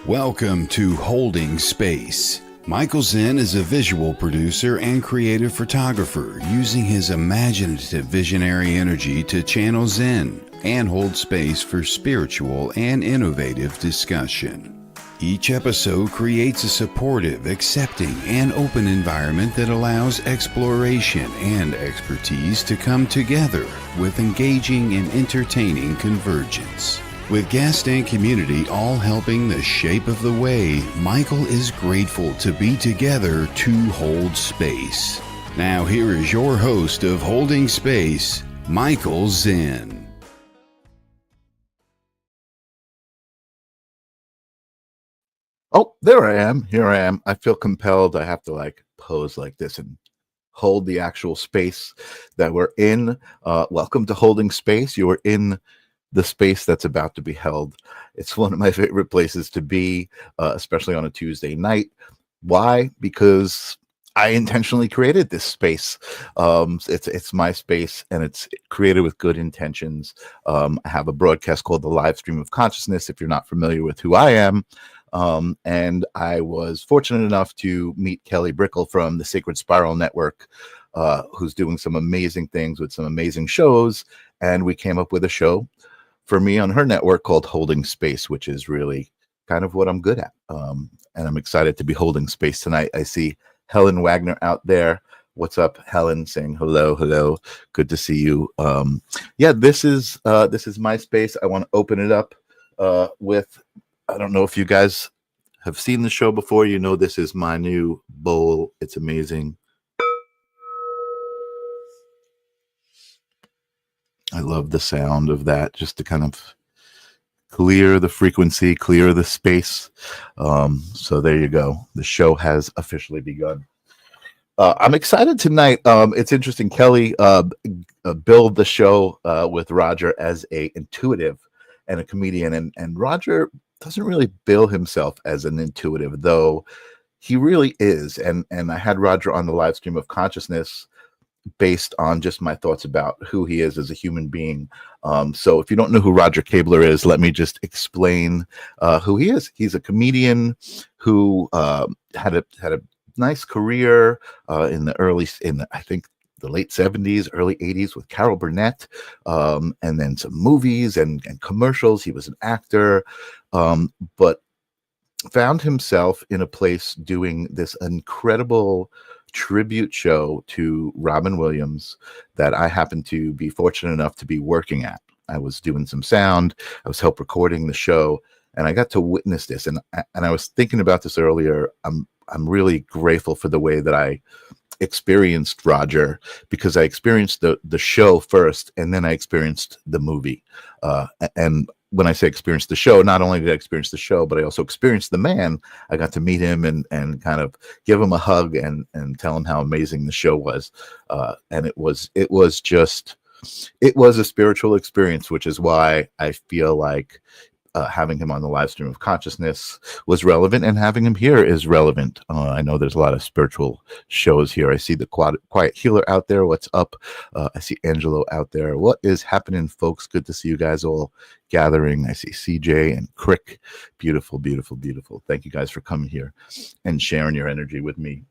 Welcome to Holding Space. Michael Zen is a visual producer and creative photographer using his imaginative visionary energy to channel Zen and hold space for spiritual and innovative discussion. Each episode creates a supportive, accepting, and open environment that allows exploration and expertise to come together with engaging and entertaining convergence. With guest and community all helping the shape of the way, Michael is grateful to be together to hold space. Now here is your host of Holding Space, Michael Zen. Oh, there I am. Here I am. I feel compelled. I have to pose like this and hold the actual space that we're in. Welcome to Holding Space. You are in the space that's about to be held. It's one of my favorite places to be, especially on a Tuesday night. Why? Because I intentionally created this space. It's my space, and it's created with good intentions. I have a broadcast called The Live Stream of Consciousness, if you're not familiar with who I am. And I was fortunate enough to meet Kelly Brickle from the Sacred Spiral Network, who's doing some amazing things with some amazing shows. And we came up with a show for me on her network called Holding Space, which is really kind of what I'm good at. And I'm excited to be holding space tonight. I see Helen Wagner out there. What's up, Helen? Saying hello, hello. Good to see you. This is my space. I want to open it up with, I don't know if you guys have seen the show before. You know, this is my new bowl. It's amazing. I love the sound of that, just to kind of clear the frequency, clear the space. So there you go. The show has officially begun. I'm excited tonight. It's interesting. Kelly billed the show with Roger as a intuitive and a comedian, and Roger doesn't really bill himself as an intuitive, though he really is. And I had Roger on the live stream of consciousness based on just my thoughts about who he is as a human being. So if you don't know who Roger Kabler is, let me just explain who he is. He's a comedian who had a nice career in I think the late 70s, early 80s with Carol Burnett, and then some movies and commercials. He was an actor, but found himself in a place doing this incredible tribute show to Robin Williams that I happened to be fortunate enough to be working at. I was doing some sound, I was help recording the show, and I got to witness this. And I was thinking about this earlier. I'm really grateful for the way that I experienced Roger, because I experienced the show first, and then I experienced the movie. And when I say experience the show, not only did I experience the show, but I also experienced the man. I got to meet him and kind of give him a hug and tell him how amazing the show was. And it was a spiritual experience, which is why I feel like having him on the live stream of consciousness was relevant, and having him here is relevant. I know there's a lot of spiritual shows here. I see the Quiet Healer out there. What's up? I see Angelo out there. What is happening, folks? Good to see you guys all gathering. I see CJ and Crick. Beautiful, beautiful, beautiful. Thank you guys for coming here and sharing your energy with me.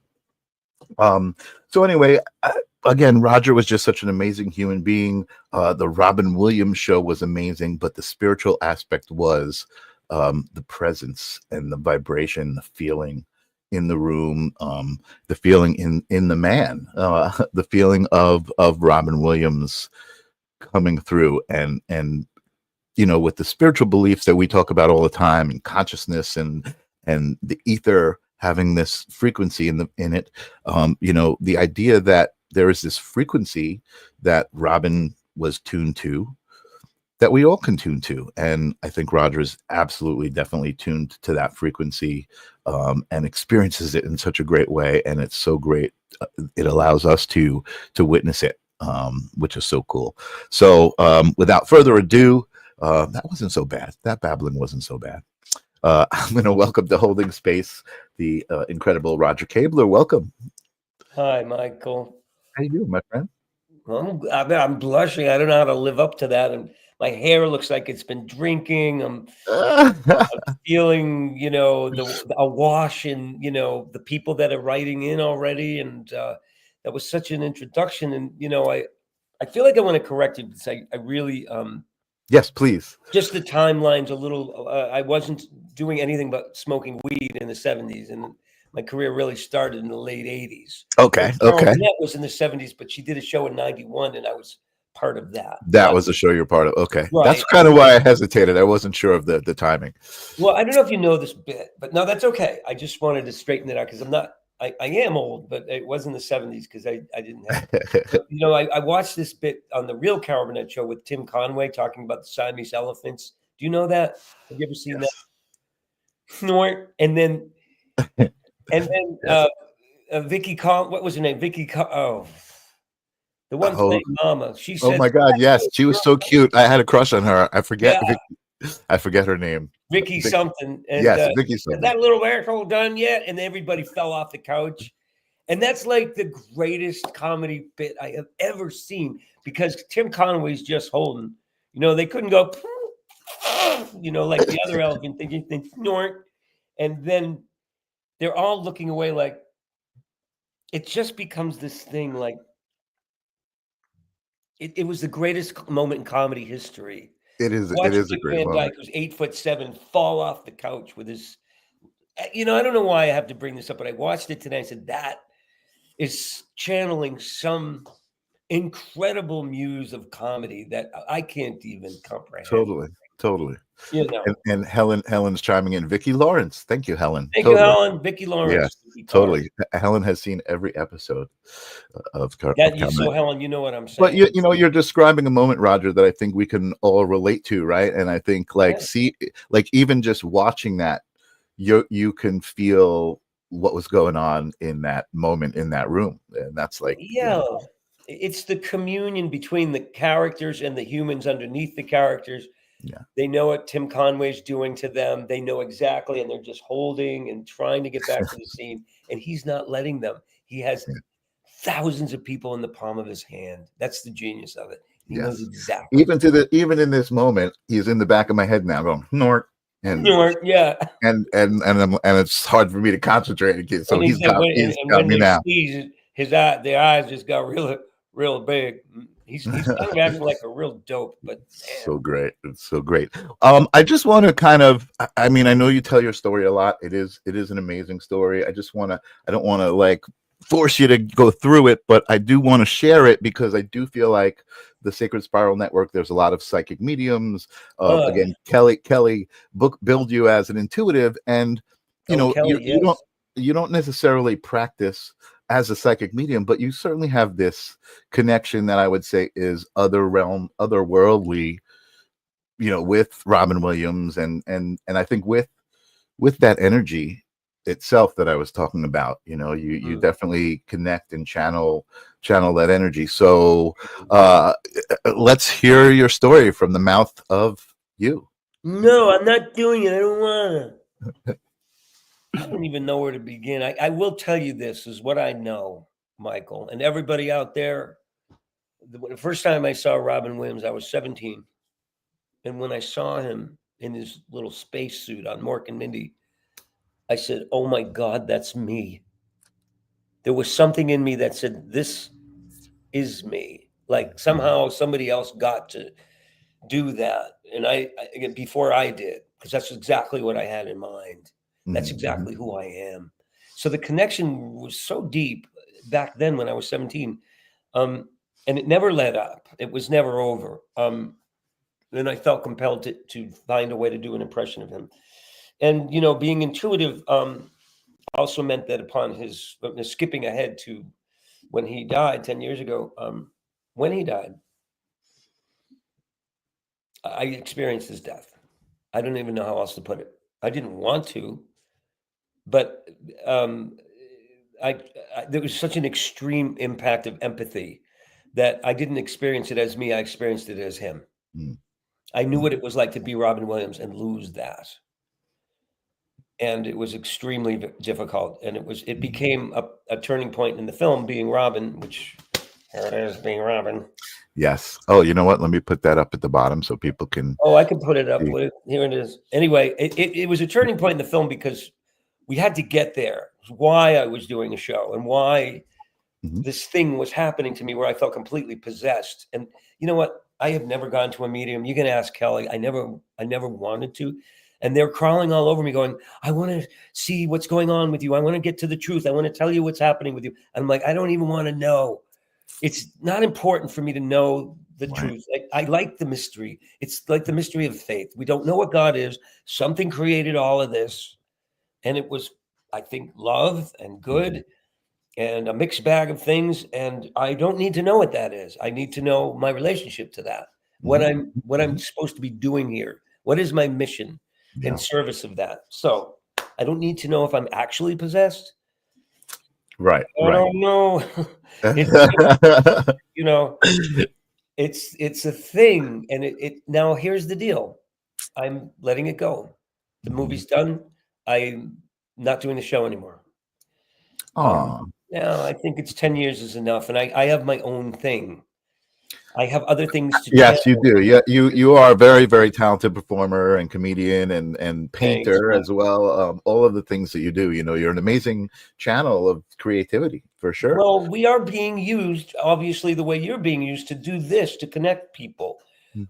So anyway, again, Roger was just such an amazing human being. The Robin Williams show was amazing, but the spiritual aspect was the presence and the vibration, the feeling in the room, the feeling in the man, the feeling of Robin Williams coming through, and you know, with the spiritual beliefs that we talk about all the time, and consciousness and the ether having this frequency in it, you know, the idea that there is this frequency that Robin was tuned to, that we all can tune to. And I think Roger is absolutely, definitely tuned to that frequency, and experiences it in such a great way. And it's so great. It allows us to witness it, which is so cool. So without further ado, that wasn't so bad. That babbling wasn't so bad. I'm going to welcome to Holding Space the incredible Roger Kabler. Welcome. Hi, Michael. How you doing, my friend? I'm blushing. I don't know how to live up to that. And my hair looks like it's been drinking. I'm feeling, a wash in, the people that are writing in already. And that was such an introduction. And, I feel like I want to correct you because I really, Yes, please. just the timeline's a little, I wasn't doing anything but smoking weed in the 70s. And my career really started in the late 80s. Okay. Carol Okay. Burnett was in the 70s, but she did a show in 91, and I was part of that. That was the show you're part of. Okay. Right. That's kind of why I hesitated. I wasn't sure of the timing. Well, I don't know if you know this bit, but no, that's okay. I just wanted to straighten it out because I am old, but it was in the 70s because I didn't have, but, I watched this bit on the real Carol Burnett show with Tim Conway talking about the Siamese elephants. Do you know that? Have you ever seen that? Snort. And then, Yes. Vicky what was her name? The one playing Mama. She said, "Oh my God, yes, she was so cute. I had a crush on her. I forget her name. Vicky something. And, yes, Vicky something. Is that little asshole done yet? And everybody fell off the couch. And that's like the greatest comedy bit I have ever seen because Tim Conway's just holding. They couldn't go, like the other elephant thinking, snort. And then they're all looking away like it just becomes this thing like it was the greatest moment in comedy history. It is a great moment. Dyke, who's 8'7", fall off the couch with his, I don't know why I have to bring this up, but I watched it today. I said that is channeling some incredible muse of comedy that I can't even comprehend. Totally. And Helen's chiming in. Vicki Lawrence. Thank you, Helen. Thank you, Helen. Vicki Lawrence. Yes, totally. Helen has seen every episode of so Helen, you know what I'm saying. But you're describing a moment, Roger, that I think we can all relate to, right? And I think even just watching that, you can feel what was going on in that moment in that room. And that's like it's the communion between the characters and the humans underneath the characters. Yeah. They know what Tim Conway's doing to them. They know exactly, and they're just holding and trying to get back to the scene. And he's not letting them. He has thousands of people in the palm of his hand. That's the genius of it. He knows exactly. Even in this moment, he's in the back of my head now going, snort. And it's hard for me to concentrate. So he's got me now. The eyes just got real big. He's kind of acting like a real dope, but so great. It's so great. I just want to I know you tell your story a lot. It is an amazing story. I don't want to force you to go through it, but I do want to share it because I do feel like the Sacred Spiral Network, there's a lot of psychic mediums. Again, Kelly billed you as an intuitive, and you don't necessarily practice as a psychic medium, but you certainly have this connection that I would say is otherworldly, with Robin Williams, and I think with that energy itself that I was talking about, you definitely connect and channel that energy. So let's hear your story from the mouth of you. No, I'm not doing it. I don't want to. I don't even know where to begin. I will tell you this is what I know, Michael, and everybody out there. The first time I saw Robin Williams, I was 17. And when I saw him in his little spacesuit on Mork and Mindy, I said, oh my God, that's me. There was something in me that said, this is me. Like somehow somebody else got to do that. And I before I did, because that's exactly what I had in mind. That's exactly who I am. So the connection was so deep back then when I was 17. And it never let up. It was never over. Then I felt compelled to find a way to do an impression of him. And, being intuitive also meant that upon his skipping ahead to when he died 10 years ago, when he died, I experienced his death. I don't even know how else to put it. I didn't want to, but there was such an extreme impact of empathy that I didn't experience it as me. I experienced it as him. I knew what it was like to be Robin Williams and lose that. And it was extremely difficult. And it became a turning point in the film, being Robin, which Here it is, being Robin. Yes. Oh, you know what? Let me put that up at the bottom so people can. Oh, I can put it up. see. Here it is. Anyway, it was a turning point in the film because we had to get there. It was why I was doing a show and why Mhm. this thing was happening to me where I felt completely possessed. And you know what? I have never gone to a medium. You can ask Kelly. I never wanted to. And they're crawling all over me going, I want to see what's going on with you. I want to get to the truth. I want to tell you what's happening with you. And I'm like, I don't even want to know. It's not important for me to know the Right. truth. I like the mystery. It's like the mystery of faith. We don't know what God is. Something created all of this. And it was, I think, love and good and a mixed bag of things. And I don't need to know what that is. I need to know my relationship to that. What I'm supposed to be doing here. What is my mission in Yeah. service of that? So I don't need to know if I'm actually possessed. Right. I Right. don't know. It's, you know, it's a thing. And it now here's the deal. I'm letting it go. The movie's done. I'm not doing the show anymore. Aw. Yeah, I think it's 10 years is enough. And I have my own thing. I have other things to Yes, you channel. do. Yeah, you are a very, very talented performer and comedian and Thanks, painter man. as well. All of the things that you do. You know, you're an amazing channel of creativity for sure. Well, we are being used, obviously, the way you're being used to do this, to connect people.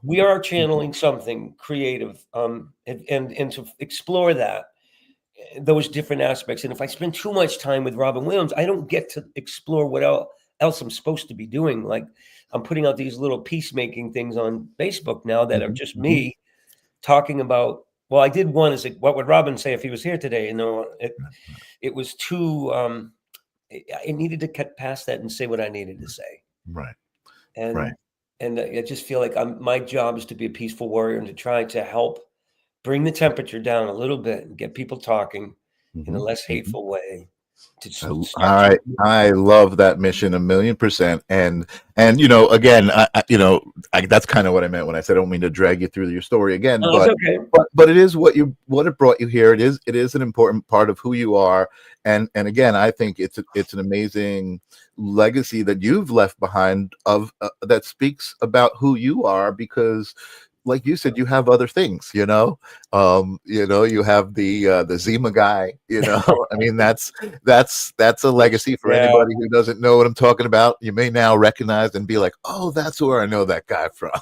We are channeling something creative and to explore that, those different aspects. And if I spend too much time with Robin Williams, I don't get to explore what else I'm supposed to be doing. Like I'm putting out these little peacemaking things on Facebook now that are just me talking about. Well, I did one is like, what would Robin say if he was here today? You know, it was too. I needed to cut past that and say what I needed to say. Right. And Right. and I just feel like my job is to be a peaceful warrior and to try to help bring the temperature down a little bit and get people talking in a less hateful way. I love that mission 1,000,000%. And you know, again, that's kind of what I meant when I said I don't mean to drag you through your story again, No, but it's okay. but it is what it brought you here. It is an important part of who you are. And again, I think it's an amazing legacy that you've left behind of that speaks about who you are, because like you said, you have other things, you know, you have the Zima guy, I mean, that's a legacy for Yeah. anybody who doesn't know what I'm talking about. You may now recognize and be like, oh, that's where I know that guy from.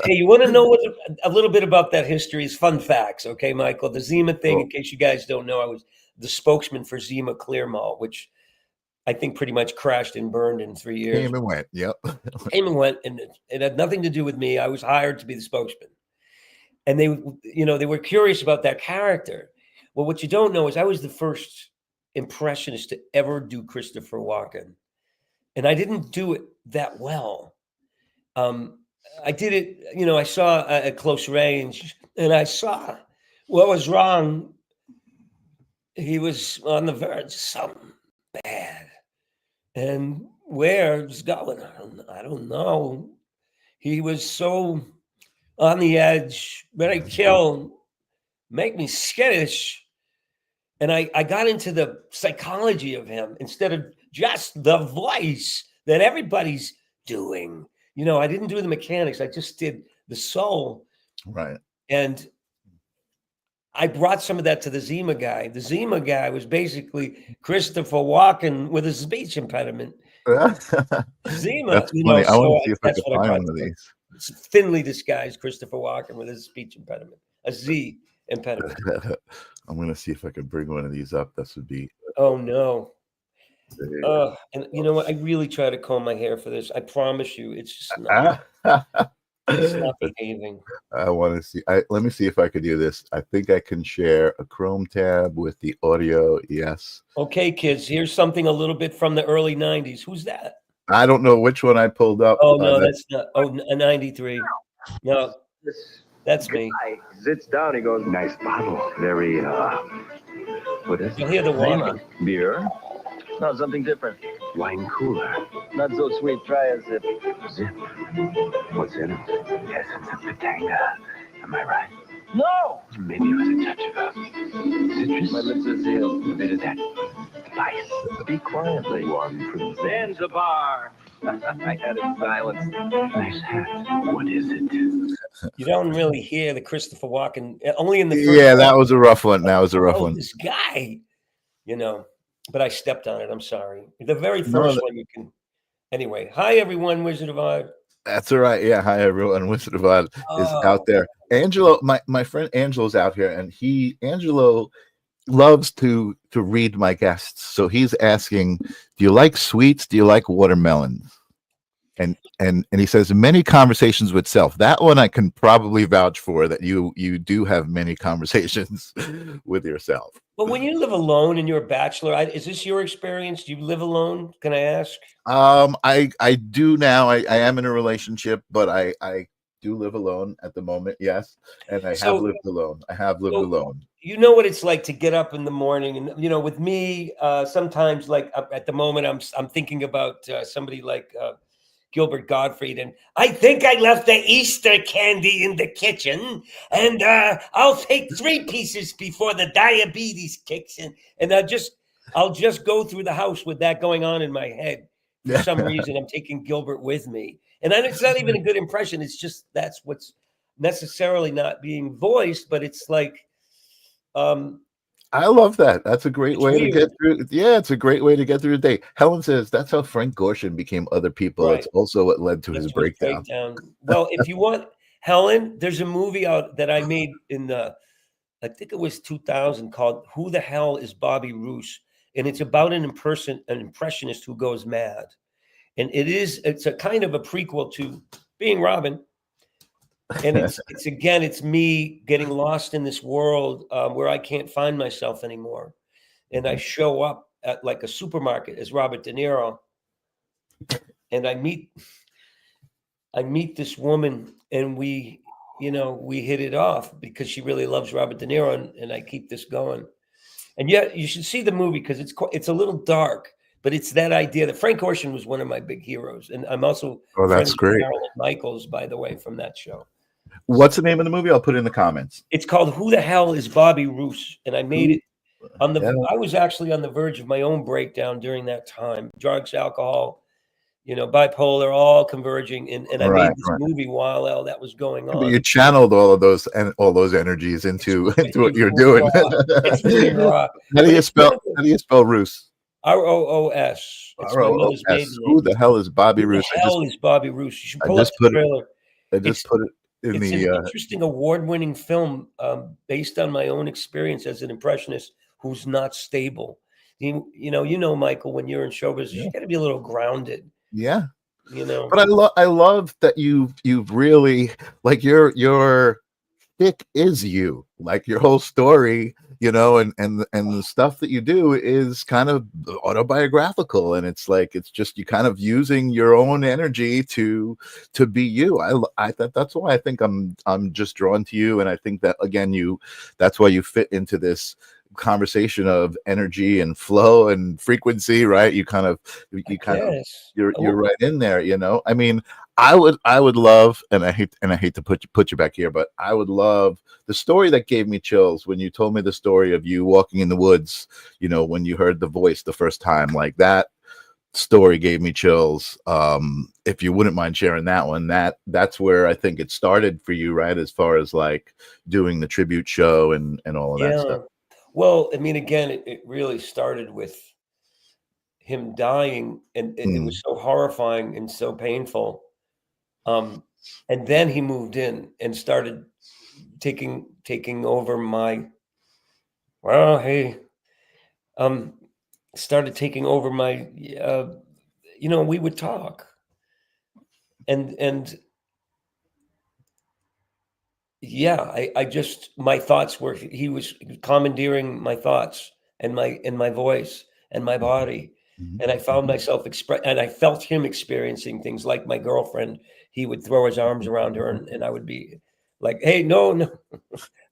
Hey, you want to know a little bit about that history? Is fun facts, okay, Michael? The Zima thing, in case you guys don't know, I was the spokesman for Zima Clear Malt, which I think pretty much crashed and burned in 3 years. Came and went. Yep. Came and went, and it had nothing to do with me. I was hired to be the spokesman. And they were curious about that character. Well, what you don't know is I was the first impressionist to ever do Christopher Walken. And I didn't do it that well. I did it, I saw at close range, and I saw what was wrong. He was on the verge of something bad. And where it was going, I don't know. He was so on the edge, ready to kill, make me skittish. And I got into the psychology of him instead of just the voice that everybody's doing. I didn't do the mechanics. I just did the soul. Right. And I brought some of that to the Zima guy. The Zima guy was basically Christopher Walken with a speech impediment. Zima, That's funny. I want to see if I that's can what I find brought one of to these. It's thinly disguised Christopher Walken with his speech impediment, a Z impediment. I'm going to see if I can bring one of these up. This would be. Oh no. And you know what? I really try to comb my hair for this. I promise you, it's just not. It's not behaving. I want to see. Let me see if I could do this. I think I can share a Chrome tab with the audio. Yes. Okay, kids. Here's something a little bit from the early '90s. Who's that? I don't know which one I pulled up. Oh no, that's not. Oh, a '93. No, that's me. Guy sits down. He goes, "Nice bottle. Very what is it? You'll hear the walking. Beer? No, something different. Wine cooler. Not so sweet. Try a zip. Zip. What's in it? Yes, it's a Pitanga. Am I right? No. Maybe it was a touch of citrus. My lips are sealed. A bit of that spice. Speak quietly. One from Zanzibar. I had it silenced. Nice hat. What is it? You don't really hear the Christopher Walken, only in the first Yeah, that one. was a rough one. That was a rough Oh, one. this guy, you know, but I stepped on it. I'm sorry. The very No, first one you can. Anyway, hi everyone, Wizard of Oz. that's all right. Yeah. Hi, everyone. Wizard of Oz is out Oh, there. Angelo, my friend Angelo's out here, and Angelo loves to read my guests. So he's asking, do you like sweets? Do you like watermelons? And he says many conversations with self. That one I can probably vouch for, that you do have many conversations with yourself. but when you live alone and you're a bachelor, is this your experience? Do you live alone? Can I ask? I do now. I am in a relationship, but I do live alone at the moment. Yes, and I have So, lived alone. I have lived alone. you know what it's like to get up in the morning, and with me, sometimes like at the moment, I'm thinking about somebody like Gilbert Gottfried, and I think I left the Easter candy in the kitchen, and I'll take 3 pieces before the diabetes kicks in, and I'll just go through the house with that going on in my head. For some reason, I'm taking Gilbert with me, and then it's not even a good impression. It's just that's what's necessarily not being voiced, but it's like I love that. That's a great way to get weird. through. Yeah, it's a great way to get through the day. Helen says that's how Frank Gorshin became other people. Right. It's also what led to That's his what breakdown. Well, if you want Helen, there's a movie out that I made in I think it was 2000 called "Who the Hell is Bobby Roose?" and it's about an impressionist who goes mad, and it's a kind of a prequel to Being Robin, and it's me getting lost in this world where I can't find myself anymore, and I show up at like a supermarket as Robert De Niro, and I meet this woman, and we hit it off because she really loves Robert De Niro, and I keep this going. And yet you should see the movie because it's a little dark, but it's that idea that Frank Ocean was one of my big heroes. And I'm also Oh, friends that's with great. Carolyn Michaels, by the way, from that show. What's the name of the movie? I'll put it in the comments. It's called Who the Hell is Bobby Roose? And I made it Yeah. I was actually on the verge of my own breakdown during that time. Drugs, alcohol, bipolar, all converging. And I made this movie while that was going But on. you channeled all of those and all those energies into what you're doing. It's really raw. How do you spell Roos? Roos. It's my mother's maiden ROOS. name. Who the hell is Bobby Who the Roos? hell is Bobby Roose? You should I pull up just the put it. trailer. I just put it in It's the. an interesting award-winning film based on my own experience as an impressionist who's not stable. Michael, when you're in show business, you got to be a little grounded. Yeah. But I love that you've really, like, your stick is you, like your whole story, and the stuff that you do is kind of autobiographical, and it's like it's just you kind of using your own energy to be you. I that's why I think I'm just drawn to you, and I think that again that's why you fit into this conversation of energy and flow and frequency, right? You're right in there. I mean, I would love, and I hate to put you back here, but I would love the story that gave me chills when you told me the story of you walking in the woods, when you heard the voice the first time. Like, that story gave me chills. If you wouldn't mind sharing that one, that's where I think it started for you, right? As far as like doing the tribute show and all of that stuff. Well, I mean, again, it really started with him dying, and it was so horrifying and so painful. And then he moved in and started taking over my. Well, he started taking over my. We would talk, and yeah, I just, my thoughts were, he was commandeering my thoughts and my voice and my body. And I found myself and I felt him experiencing things like my girlfriend. He would throw his arms around her, and I would be like, "Hey, no,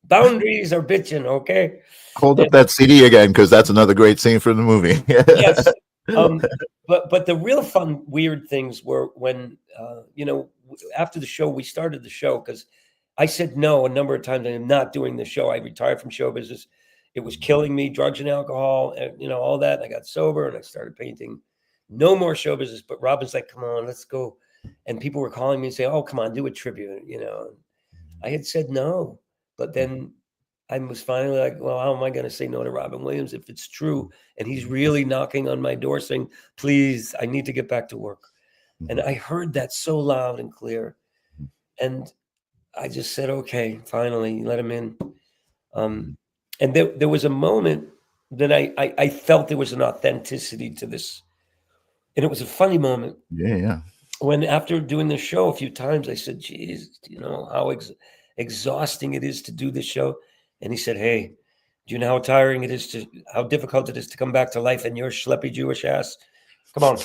boundaries are bitching, okay?" Hold up that CD again, because that's another great scene from the movie. Yes. But the real fun, weird things were when, after the show, we started the show because I said no a number of times. I am not doing the show. I retired from show business. It was killing me, drugs and alcohol, and all that. And I got sober and I started painting no more show business. But Robin's like, come on, let's go. And people were calling me and saying, oh, come on, do a tribute, you know. I had said no, but then I was finally like, well, how am I going to say no to Robin Williams if it's true? And he's really knocking on my door saying, please, I need to get back to work. And I heard that so loud and clear. And I just said, okay, finally, let him in. And there was a moment that I felt there was an authenticity to this. And it was a funny moment. Yeah. When after doing the show a few times, I said, geez, you know, how exhausting it is to do this show. And he said, hey, do you know how tiring it is how difficult it is to come back to life in your schleppy Jewish ass? Come on.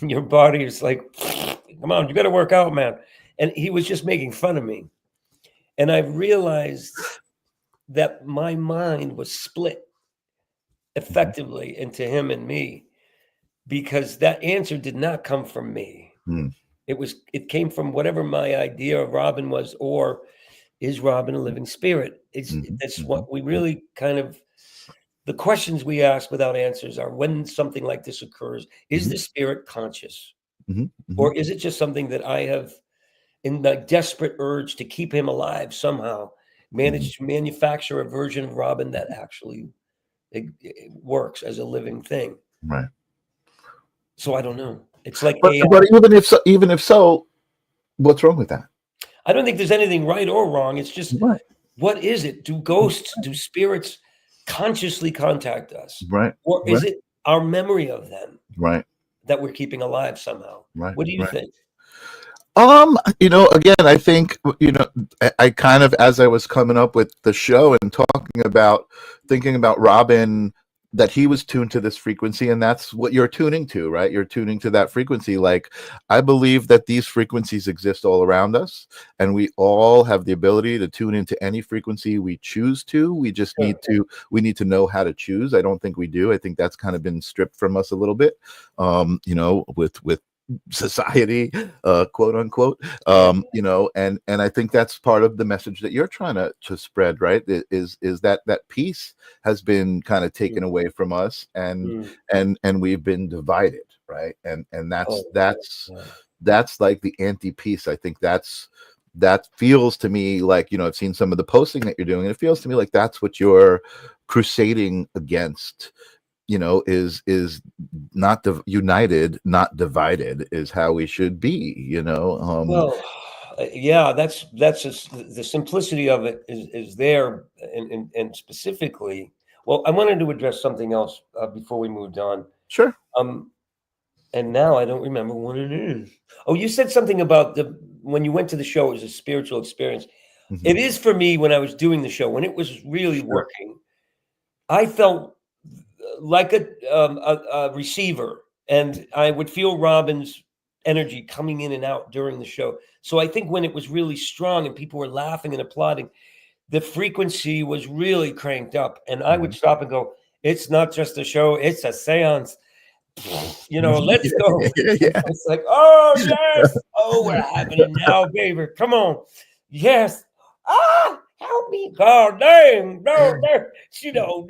And your body is like, come on, you got to work out, man. And he was just making fun of me. And I realized that my mind was split effectively into him and me, because that answer did not come from me. It came from whatever my idea of Robin was, or is Robin a living spirit? That's what we really kind of, the questions we ask without answers are, when something like this occurs, is the spirit conscious? Or is it just something that I have, in the desperate urge to keep him alive, somehow managed to manufacture a version of Robin that actually it works as a living thing? Right. So I don't know. It's like but even if so, what's wrong with that? I don't think there's anything right or wrong. It's just, what is it? Do ghosts, do spirits consciously contact us? Right. Or is it our memory of them? Right. That we're keeping alive somehow? Right. What do you think? You know, again, I think, you know, I kind of, as I was coming up with the show and thinking about Robin, that he was tuned to this frequency, and that's what you're tuning to, right? You're tuning to that frequency. Like, I believe that these frequencies exist all around us, and we all have the ability to tune into any frequency we choose to. We just need to know how to choose. I don't think we do. I think that's kind of been stripped from us a little bit, you know, with society, quote unquote, you know, and I think that's part of the message that you're trying to spread, right? Is that peace has been kind of taken away from us, and we've been divided, right? And that's like the anti-peace. I think that feels to me like, you know, I've seen some of the posting that you're doing, and it feels to me like that's what you're crusading against. You know, is not united, not divided, is how we should be, you know. Well, yeah, that's just the simplicity of it is there, and specifically, well, I wanted to address something else before we moved on. Sure. And now I don't remember what it is. Oh, you said something about when you went to the show, it was a spiritual experience. It is for me. When I was doing the show, when it was really working, I felt like a receiver, and I would feel Robin's energy coming in and out during the show. So I think when it was really strong and people were laughing and applauding, the frequency was really cranked up, and I would stop and go, it's not just a show, it's a seance. You know, let's go. It's like, oh yes, oh, we're having it now, baby. Come on. Yes. Help me. God dang. No, you know,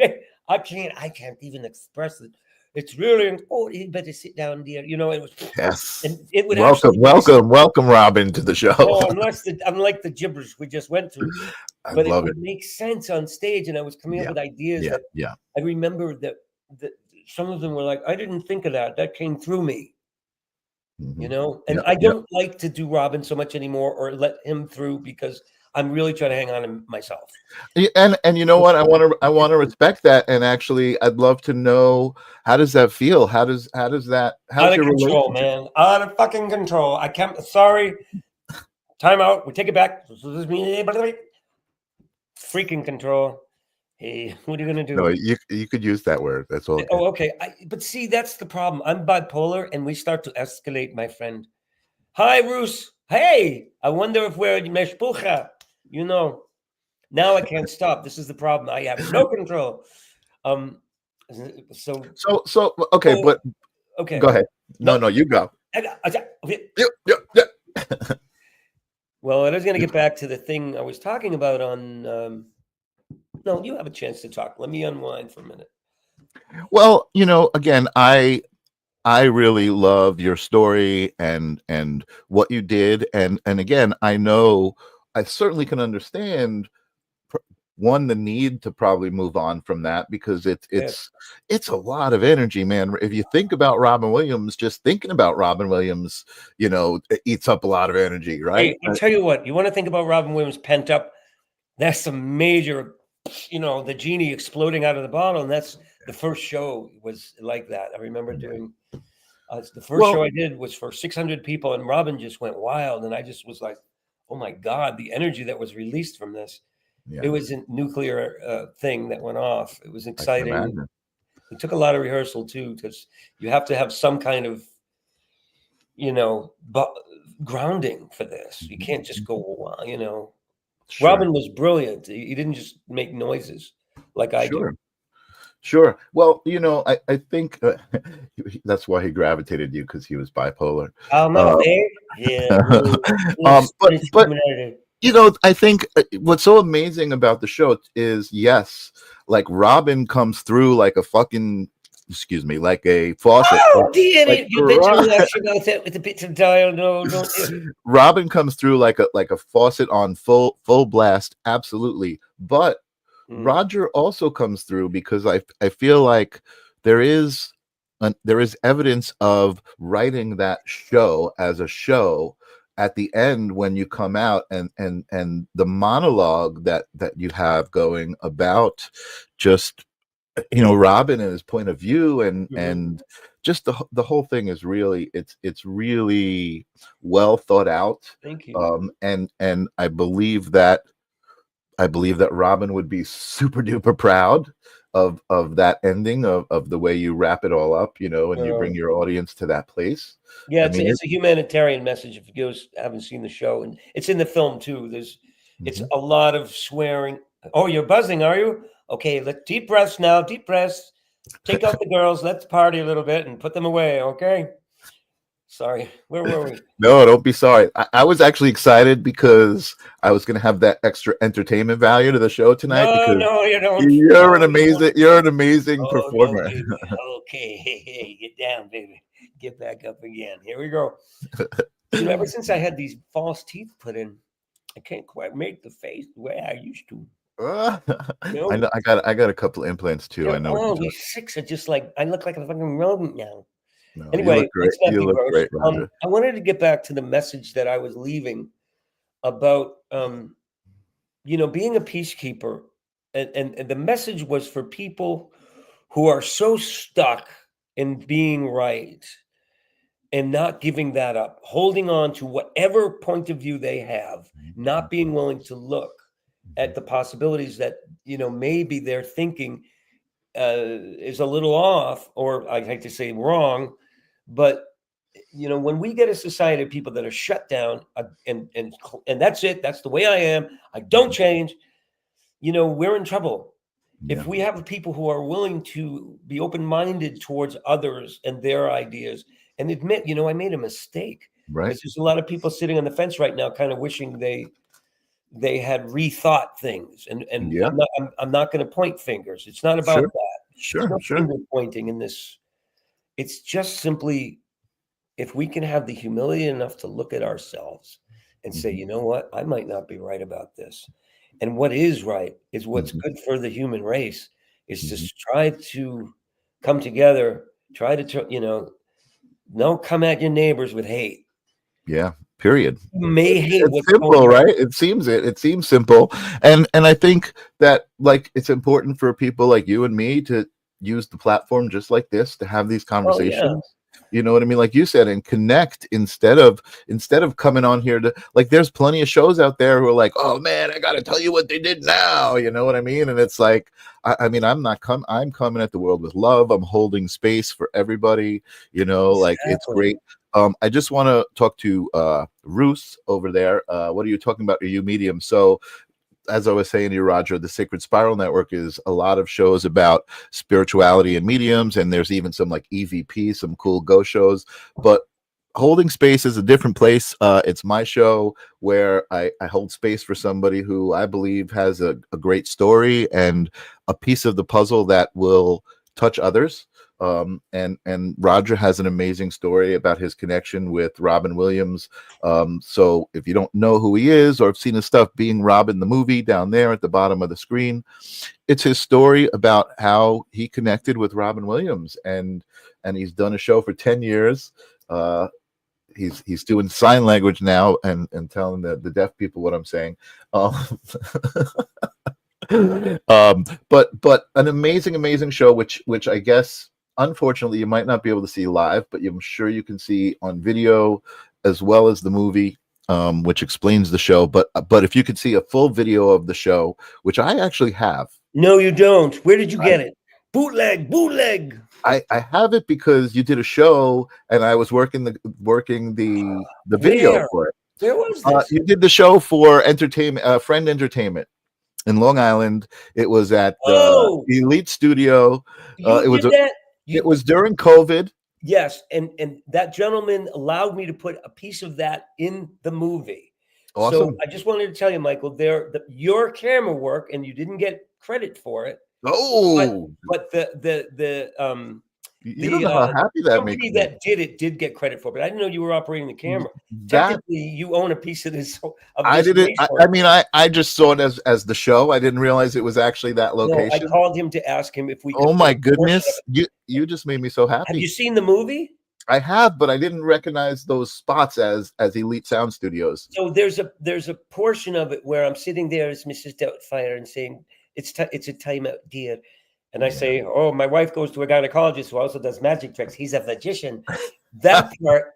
I can't even express it. It's really important. You better sit down there. You know, it was. Yes. And it would welcome, Robin, to the show. Oh, unlike the gibberish we just went through, but it would make sense on stage, and I was coming up with ideas. I remember that some of them were like, I didn't think of that. That came through me. You know, and I don't like to do Robin so much anymore, or let him through, because I'm really trying to hang on to myself. And you know what? I want to respect that. And actually, I'd love to know, how does that feel? How's out of control, man. Out of fucking control. I can't. Sorry. Time out. We take it back. Freaking control. Hey, what are you gonna do? No, you could use that word. That's all. Oh, okay. But see, that's the problem. I'm bipolar, and we start to escalate, my friend. Hi, Bruce. Hey, I wonder if we're meshpucha. You know, now I can't stop. This is the problem. I have no control. So okay, but okay. Go ahead. No, you go. Well, I was going to get back to the thing I was talking about on. No, you have a chance to talk. Let me unwind for a minute. Well, you know, again, I I really love your story and what you did, and again, I know I certainly can understand one, the need to probably move on from that, because Yes. it's a lot of energy, man. If you think about Robin Williams, just thinking about Robin Williams, it eats up a lot of energy, right? Hey, I'll tell you what, you want to think about Robin Williams pent up, that's some major, the genie exploding out of the bottle. And that's the first show was like that. I remember doing the first show I did was for 600 people, and Robin just went wild. And I just was like, oh my God, the energy that was released from this. Yeah, It was a nuclear thing that went off. It was I can exciting. imagine. It took a lot of rehearsal too, because you have to have some kind of, grounding for this. You can't just go, Sure. Robin was brilliant. He didn't just make noises like I do. Sure. Well, I think that's why he gravitated you, because he was bipolar. Oh no, yeah. But I think what's so amazing about the show is, yes, like Robin comes through like a fucking, like a faucet. Oh, dear, you bet your life about that with the bits of dial. No, don't you? Robin comes through like a faucet on full blast, absolutely. But Roger also comes through, because I feel like there is evidence of writing that show as a show at the end when you come out, and the monologue that you have going about just Robin and his point of view, and just the whole thing is really, it's really well thought out. Thank you. And I believe that Robin would be super duper proud of that ending, of the way you wrap it all up, and you bring your audience to that place. Yeah, it's a humanitarian message. If you guys haven't seen the show, and it's in the film too. It's a lot of swearing. Oh, you're buzzing, are you? Okay, let's deep breaths now. Deep breaths. Take out the girls. Let's party a little bit and put them away. Okay. Sorry, where were we? No, don't be sorry. I was actually excited because I was going to have that extra entertainment value to the show tonight. No, you don't. You're an amazing performer. No, okay, hey, get down, baby. Get back up again. Here we go. Ever since I had these false teeth put in, I can't quite make the face the way I used to. I know. I got a couple implants too. I know. Oh, these six are just like, I look like a fucking rodent now. No, anyway, you look great, Roger. I wanted to get back to the message that I was leaving about, being a peacekeeper, and the message was for people who are so stuck in being right and not giving that up, holding on to whatever point of view they have, not being willing to look at the possibilities that, maybe their thinking is a little off, or I hate to say wrong. But when we get a society of people that are shut down, and that's it, that's the way I am, I don't change, we're in trouble. Yeah. If we have people who are willing to be open-minded towards others and their ideas, and admit, I made a mistake. Right. There's a lot of people sitting on the fence right now, kind of wishing they had rethought things. And yeah. I'm not going to point fingers. It's not about that. Sure. Finger pointing in this. It's just simply, if we can have the humility enough to look at ourselves and say, you know what, I might not be right about this. And what is right is what's good for the human race, is to try to come together, try to, don't come at your neighbors with hate. Yeah. Period. You may hate it's simple, right? It seems simple. And I think that, like, it's important for people like you and me to use the platform just like this to have these conversations. Oh, yeah. You know what I mean? Like you said, and connect instead of coming on here to, like, there's plenty of shows out there who are like, oh man, I got to tell you what they did now. You know what I mean? And it's like, I'm coming at the world with love. I'm holding space for everybody, like it's great. I just want to talk to Ruth over there. What are you talking about? Are you medium? So, as I was saying to you, Roger, the Sacred Spiral Network is a lot of shows about spirituality and mediums, and there's even some like EVP, some cool ghost shows. But Holding Space is a different place. It's my show where I hold space for somebody who I believe has a great story and a piece of the puzzle that will touch others. And Roger has an amazing story about his connection with Robin Williams. So if you don't know who he is or have seen his stuff, Being Robin the movie down there at the bottom of the screen, it's his story about how he connected with Robin Williams, and he's done a show for 10 years. He's doing sign language now and telling the deaf people what I'm saying. But an amazing show, which I guess unfortunately you might not be able to see live, but I'm sure you can see on video as well as the movie, which explains the show. But if you could see a full video of the show, which I actually have. No, you don't. Where did you get it? Bootleg. I have it because you did a show and I was working the video for it. Where was this? You did the show for Friend Entertainment in Long Island. It was at Elite Studio. It was during COVID. Yes, and that gentleman allowed me to put a piece of that in the movie. Awesome. So I just wanted to tell you, Michael, your camera work, and you didn't get credit for it. Oh, but the you don't know how happy that makes me. That did get credit for, but I didn't know you were operating the camera. Technically, you own a piece of this. I didn't. I mean, I just saw it as the show. I didn't realize it was actually that location. No, I called him to ask him if we. Oh my goodness! You just made me so happy. Have you seen the movie? I have, but I didn't recognize those spots as Elite Sound Studios. So there's a portion of it where I'm sitting there as Mrs. Doubtfire and saying it's a timeout, dear. And I say, oh, my wife goes to a gynecologist who also does magic tricks. He's a magician. That part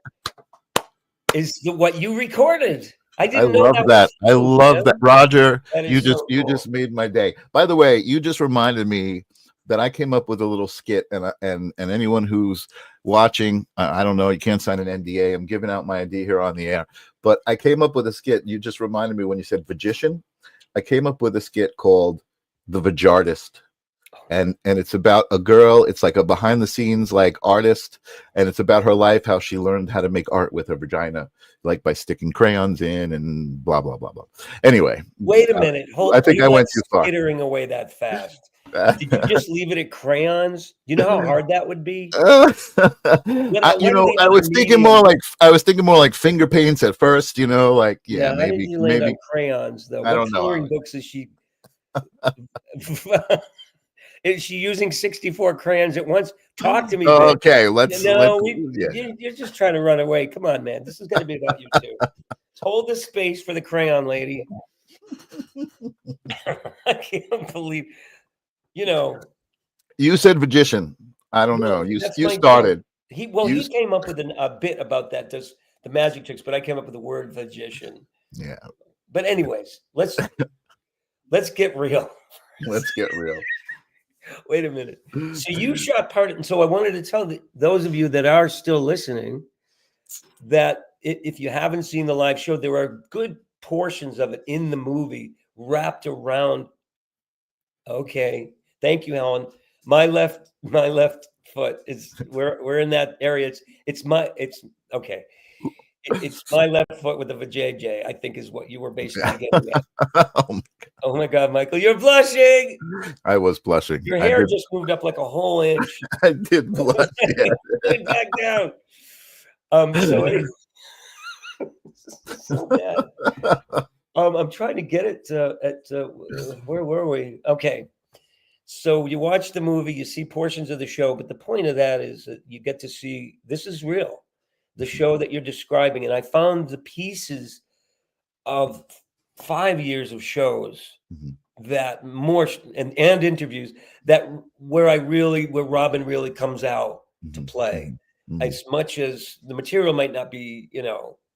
is what you recorded. I love that. I love that, Roger. You just made my day. By the way, you just reminded me that I came up with a little skit, and anyone who's watching, I don't know, you can't sign an NDA. I'm giving out my ID here on the air, but I came up with a skit. You just reminded me when you said magician. I came up with a skit called The Vajartist. And it's about a girl. It's like a behind the scenes like artist, and it's about her life, how she learned how to make art with her vagina, like by sticking crayons in and blah blah blah blah. Anyway, wait a minute. I think I went too far. Skittering away that fast. Did you just leave it at crayons? You know how hard that would be. I was thinking more like finger paints at first. Maybe crayons though. I don't know. Coloring books is she? Is she using 64 crayons at once? Talk to me. Okay, you're just trying to run away. Come on, man. This is going to be about you too. Hold the space for the crayon lady. I can't believe, You said magician. I don't know. You started. He came up with a bit about that, the magic tricks, but I came up with the word magician. Yeah. But anyways, let's get real. Let's get real. Wait a minute. So you shot part of it. And so I wanted to tell those of you that are still listening that if you haven't seen the live show, there are good portions of it in the movie wrapped around. Okay. Thank you, Helen. My left foot is we're in that area. It's okay. It's my left foot with the vajayjay, I think is what you were basically getting at. Oh my God, Michael, you're blushing. I was blushing. Your hair just moved up like a whole inch. I did blush. Yeah. Back down. So bad. I'm trying to get it where were we? Okay. So you watch the movie, you see portions of the show, but the point of that is that you get to see this is real. The show that you're describing, and I found the pieces of 5 years of shows that more and interviews that where Robin really comes out to play. As much as the material might not be,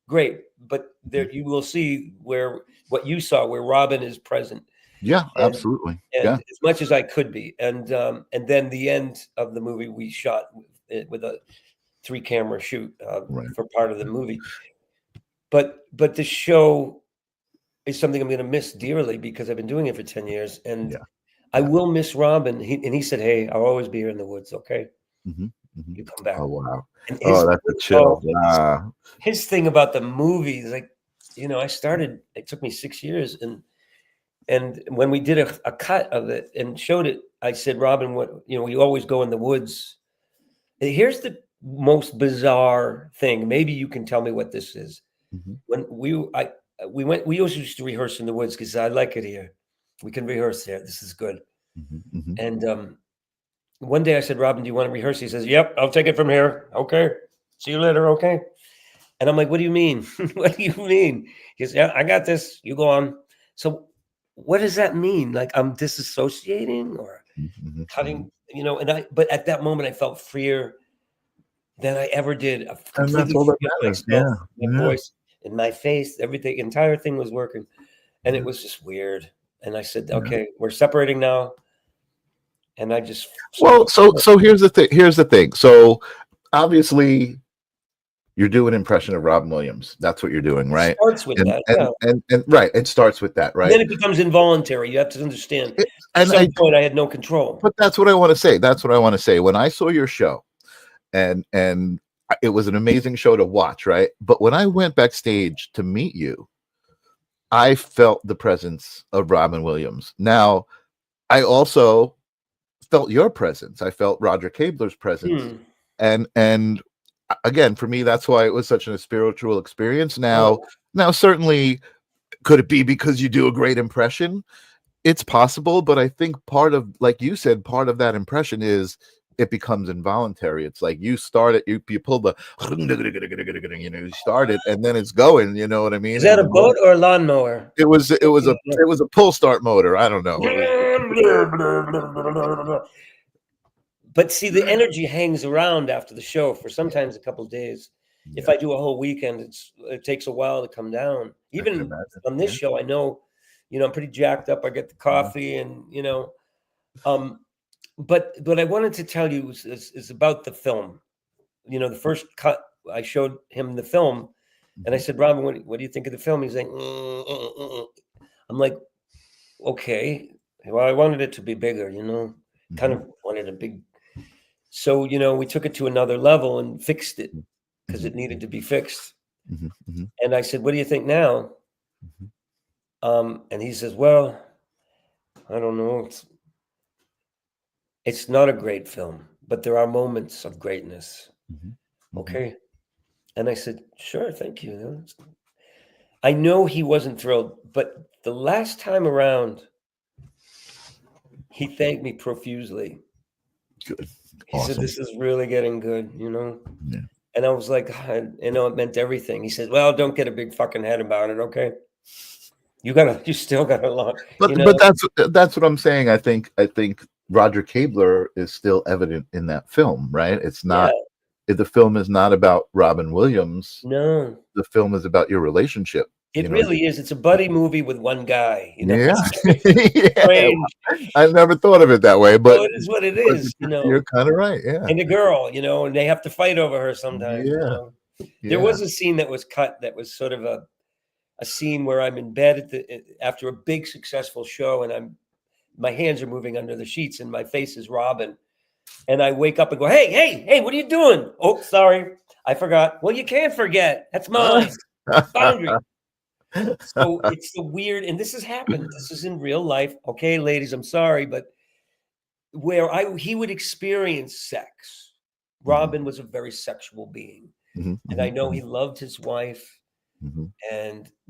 great, but there you will see what you saw where Robin is present. Yeah, absolutely. And yeah, as much as I could be, and then the end of the movie we shot with a 3-camera shoot for part of the movie, but the show is something I'm going to miss dearly because I've been doing it for 10 years, and I will miss Robin. He said, "Hey, I'll always be here in the woods." Okay, you come back. Oh wow! That's a chill. His thing about the movie is like, I started. It took me 6 years, and when we did a cut of it and showed it, I said, "Robin, what we always go in the woods." Here's the most bizarre thing. Maybe you can tell me what this is. Mhm. When we always used to rehearse in the woods because I like it here. We can rehearse there. This is good. Mhm. Mhm. And one day I said, Robin, do you want to rehearse? He says, yep, I'll take it from here. Okay. See you later. Okay. And I'm like, what do you mean? What do you mean? He says, yeah, I got this. You go on. So what does that mean? Like I'm disassociating or Mhm. cutting, but at that moment I felt freer than I ever did. I And that's completely all that forget matters. myself, Yeah. my Yeah. voice and my face, everything, entire thing was working. And Yeah. it was just weird. And I said, Yeah. okay, we're separating now. And I just Well, so here's the thing. Here's the thing. So obviously you're doing an impression of Robin Williams. That's what you're doing, it right? starts with And that. and Yeah. and right, it starts with that, And right? then it becomes involuntary. You have to understand. It- At and some I point I had no control. but that's what I want to say. That's what I want to say. When I saw your show, and it was an amazing show to watch, right? But when I went backstage to meet you, I felt the presence of Robin Williams. Now, I also felt your presence. I felt Roger Kabler's presence. Hmm. And again, for me, that's why it was such a spiritual experience. Oh, Now certainly could it be because you do a great impression? It's possible, but I think part of, like you said, part of that impression is it becomes involuntary. It's like you start it, you pull the, you start it, and then it's going. You know what I mean? is that And a boat or a lawnmower? it was a pull start motor. I don't know. It was, But see, the energy hangs around after the show for sometimes a couple of days. If yeah, I do a whole weekend, it takes a while to come down. I can Even imagine. on this Yeah. show, I know, I'm pretty jacked up. I get the coffee and um, but what I wanted to tell you is about the film. The first cut, I showed him the film, and I said, Robin, what do you think of the film? He's like, I'm like, okay. Well, I wanted it to be bigger, kind of wanted a big. So, we took it to another level and fixed it because it needed to be fixed. Mhm. Mhm. And I said, what do you think now? Mhm. And he says, well, I don't know. It's not a great film, but there are moments of greatness. Mhm. Okay. And I said, sure, thank you. I know he wasn't thrilled, but the last time around, he thanked me profusely. Good. He said, Awesome. this is really getting good, Yeah. And I was like, it meant everything. He said, well, don't get a big fucking head about it, okay? You still got a lot, But that's what I'm saying. I think Roger Kabler is still evident in that film, right? It's Yeah, not the film is not about Robin Williams. no, The film is about your relationship. it really is. It's a buddy movie with one guy, Yeah. It's Yeah. strange. I never thought of it that way, So but it is what it but is, you're kind of right. Yeah. and the girl, and they have to fight over her sometimes, Yeah. There Yeah. was a scene that was cut that was sort of a scene where I'm in bed after a big successful show, and my hands are moving under the sheets, and my face is Robin, and I wake up and go, hey, what are you doing? Oh, sorry, I forgot. Well, you can't forget. That's mine. Boundary. So it's the weird, and this has happened. This is in real life. Okay, ladies, I'm sorry, but where he would experience sex. Robin was a very sexual being, Mhm. and I know he loved his wife. Mhm.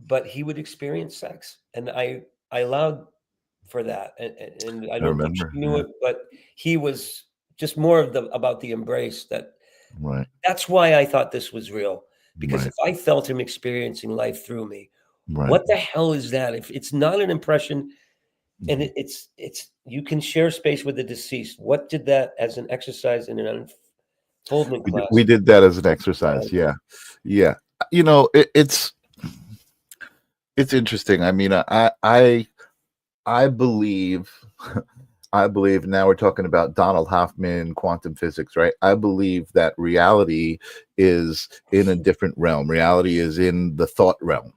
But he would experience sex, and I allowed for that, and I I don't think she remember. knew Yeah. it, but he was just more of about the embrace. Right. That's why I thought this was real, because Right. if I felt him experiencing life through me, Right. what the hell is that? If it's not an impression, and Mhm. it's you can share space with the deceased. What did that as an exercise in an unfoldment class? We did that as an exercise. Yeah. Yeah. It's interesting. I mean, I believe I believe now we're talking about Donald Hoffman, quantum physics, right? I believe that reality is in a different realm. Reality is in the thought realm,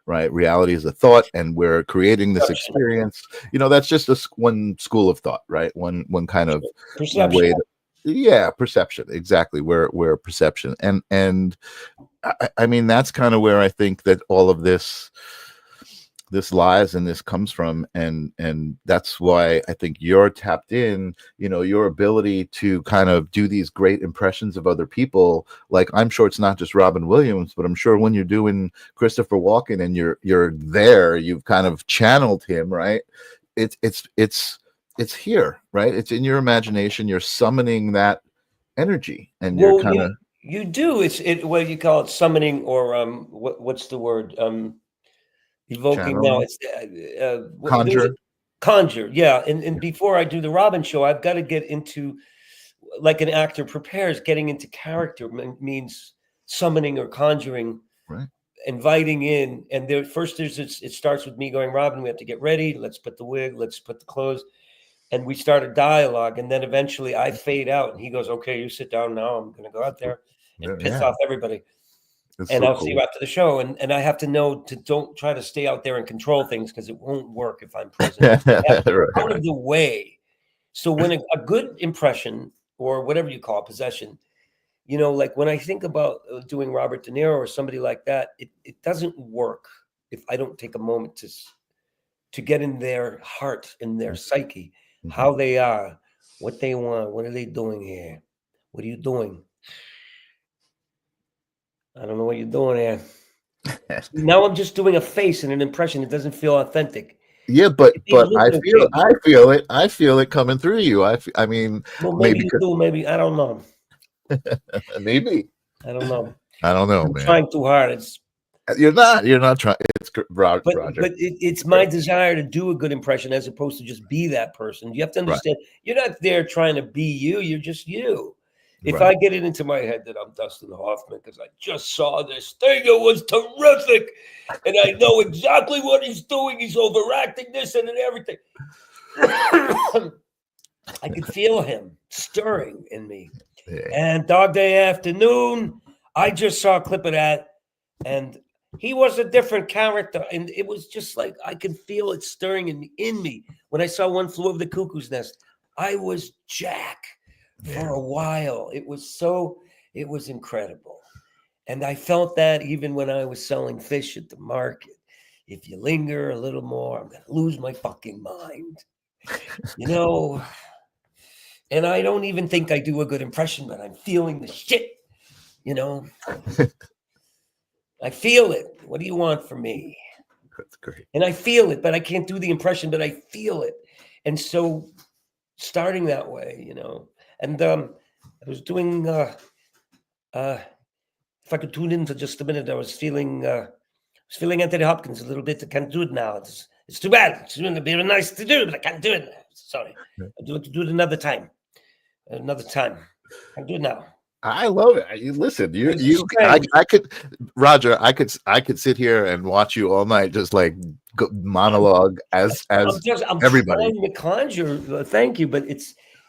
right? Reality is a thought, and we're creating this Perception. experience. That's just one school of thought, right? One kind of Perception. way. Yeah, perception. Exactly. Where perception, and I mean that's kind of where I think that all of this this lies and this comes from, and that's why I think you're tapped in, your ability to kind of do these great impressions of other people. Like, I'm sure it's not just Robin Williams, but I'm sure when you're doing Christopher Walken and you're there, you've kind of channeled him, right? It's here, right? It's in your imagination. You're summoning that energy, and you're kind of you do. What you call it, summoning, or what's the word? Evoking. channeling, Now it's conjure. Conjure. Yeah. And before I do the Robin show, I've got to get into, like an actor prepares, getting into character means summoning or conjuring, Right. inviting in. And it starts with me going, Robin, we have to get ready. Let's put the wig, let's put the clothes. And we start a dialogue. And then eventually I fade out and he goes, okay, you sit down now. I'm going to go out there and piss off everybody. It's And so I'll cool. see you after the show. And I have to know to don't try to stay out there and control things, because it won't work if I'm present. I have to go out of the way. So when a good impression, or whatever you call it, possession, like when I think about doing Robert De Niro or somebody like that, it doesn't work if I don't take a moment to get in their heart, in their psyche, how they are, what they want, what are they doing here? What are you doing? I don't know what you're doing here. Now I'm just doing a face and an impression. It doesn't feel authentic. Yeah, but I feel it coming through you. I mean, well, maybe you do, maybe I don't know. Maybe I don't know. I'm man. Trying too hard. You're not trying. It's Roger. But it's my desire to do a good impression as opposed to just be that person. You have to understand, You're not there trying to be you. You're just you. If I get it into my head that I'm Dustin Hoffman because I just saw this thing, it was terrific, and I know exactly what he's doing. He's overacting this and everything. I could feel him stirring in me. Yeah. And Dog Day Afternoon, I just saw a clip of that, and he was a different character, and it was just like I could feel it stirring in me. When I saw One Flew Over the Cuckoo's Nest, I was Jack. For a while, it was incredible. And I felt that even when I was selling fish at the market. If you linger a little more, I'm going to lose my fucking mind. And I don't even think I do a good impression, but I'm feeling the shit, I feel it. What do you want from me? That's great. And I feel it, but I can't do the impression, but I feel it. And so starting that way, And I was doing, if I could tune in for just a minute, I was feeling Anthony Hopkins a little bit. I can't do it now. It's too bad. It's going to be nice to do, but I can't do it. Sorry. I'll do it another time. I can do it now. I love it. Listen, I could, Roger, I could sit here and watch you all night, just like monologue as everybody. I'm trying to conjure. Thank you, but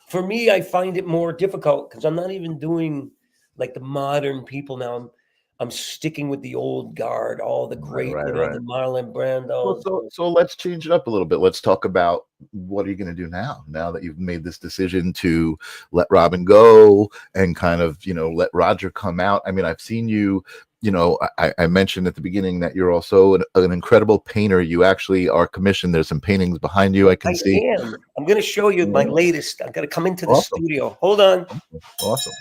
for me, I find it more difficult because I'm not even doing like the modern people now. I'm sticking with the old guard, all the great, the Marlon Brando. Well, so let's change it up a little bit. Let's talk about what are you going to do now that you've made this decision to let Robin go and kind of, let Roger come out. I mean, I've seen you, I mentioned at the beginning that you're also an incredible painter. You actually are commissioned. There's some paintings behind you. I see. I'm going to show you my latest. I'm going to come into the studio. Hold on. Awesome.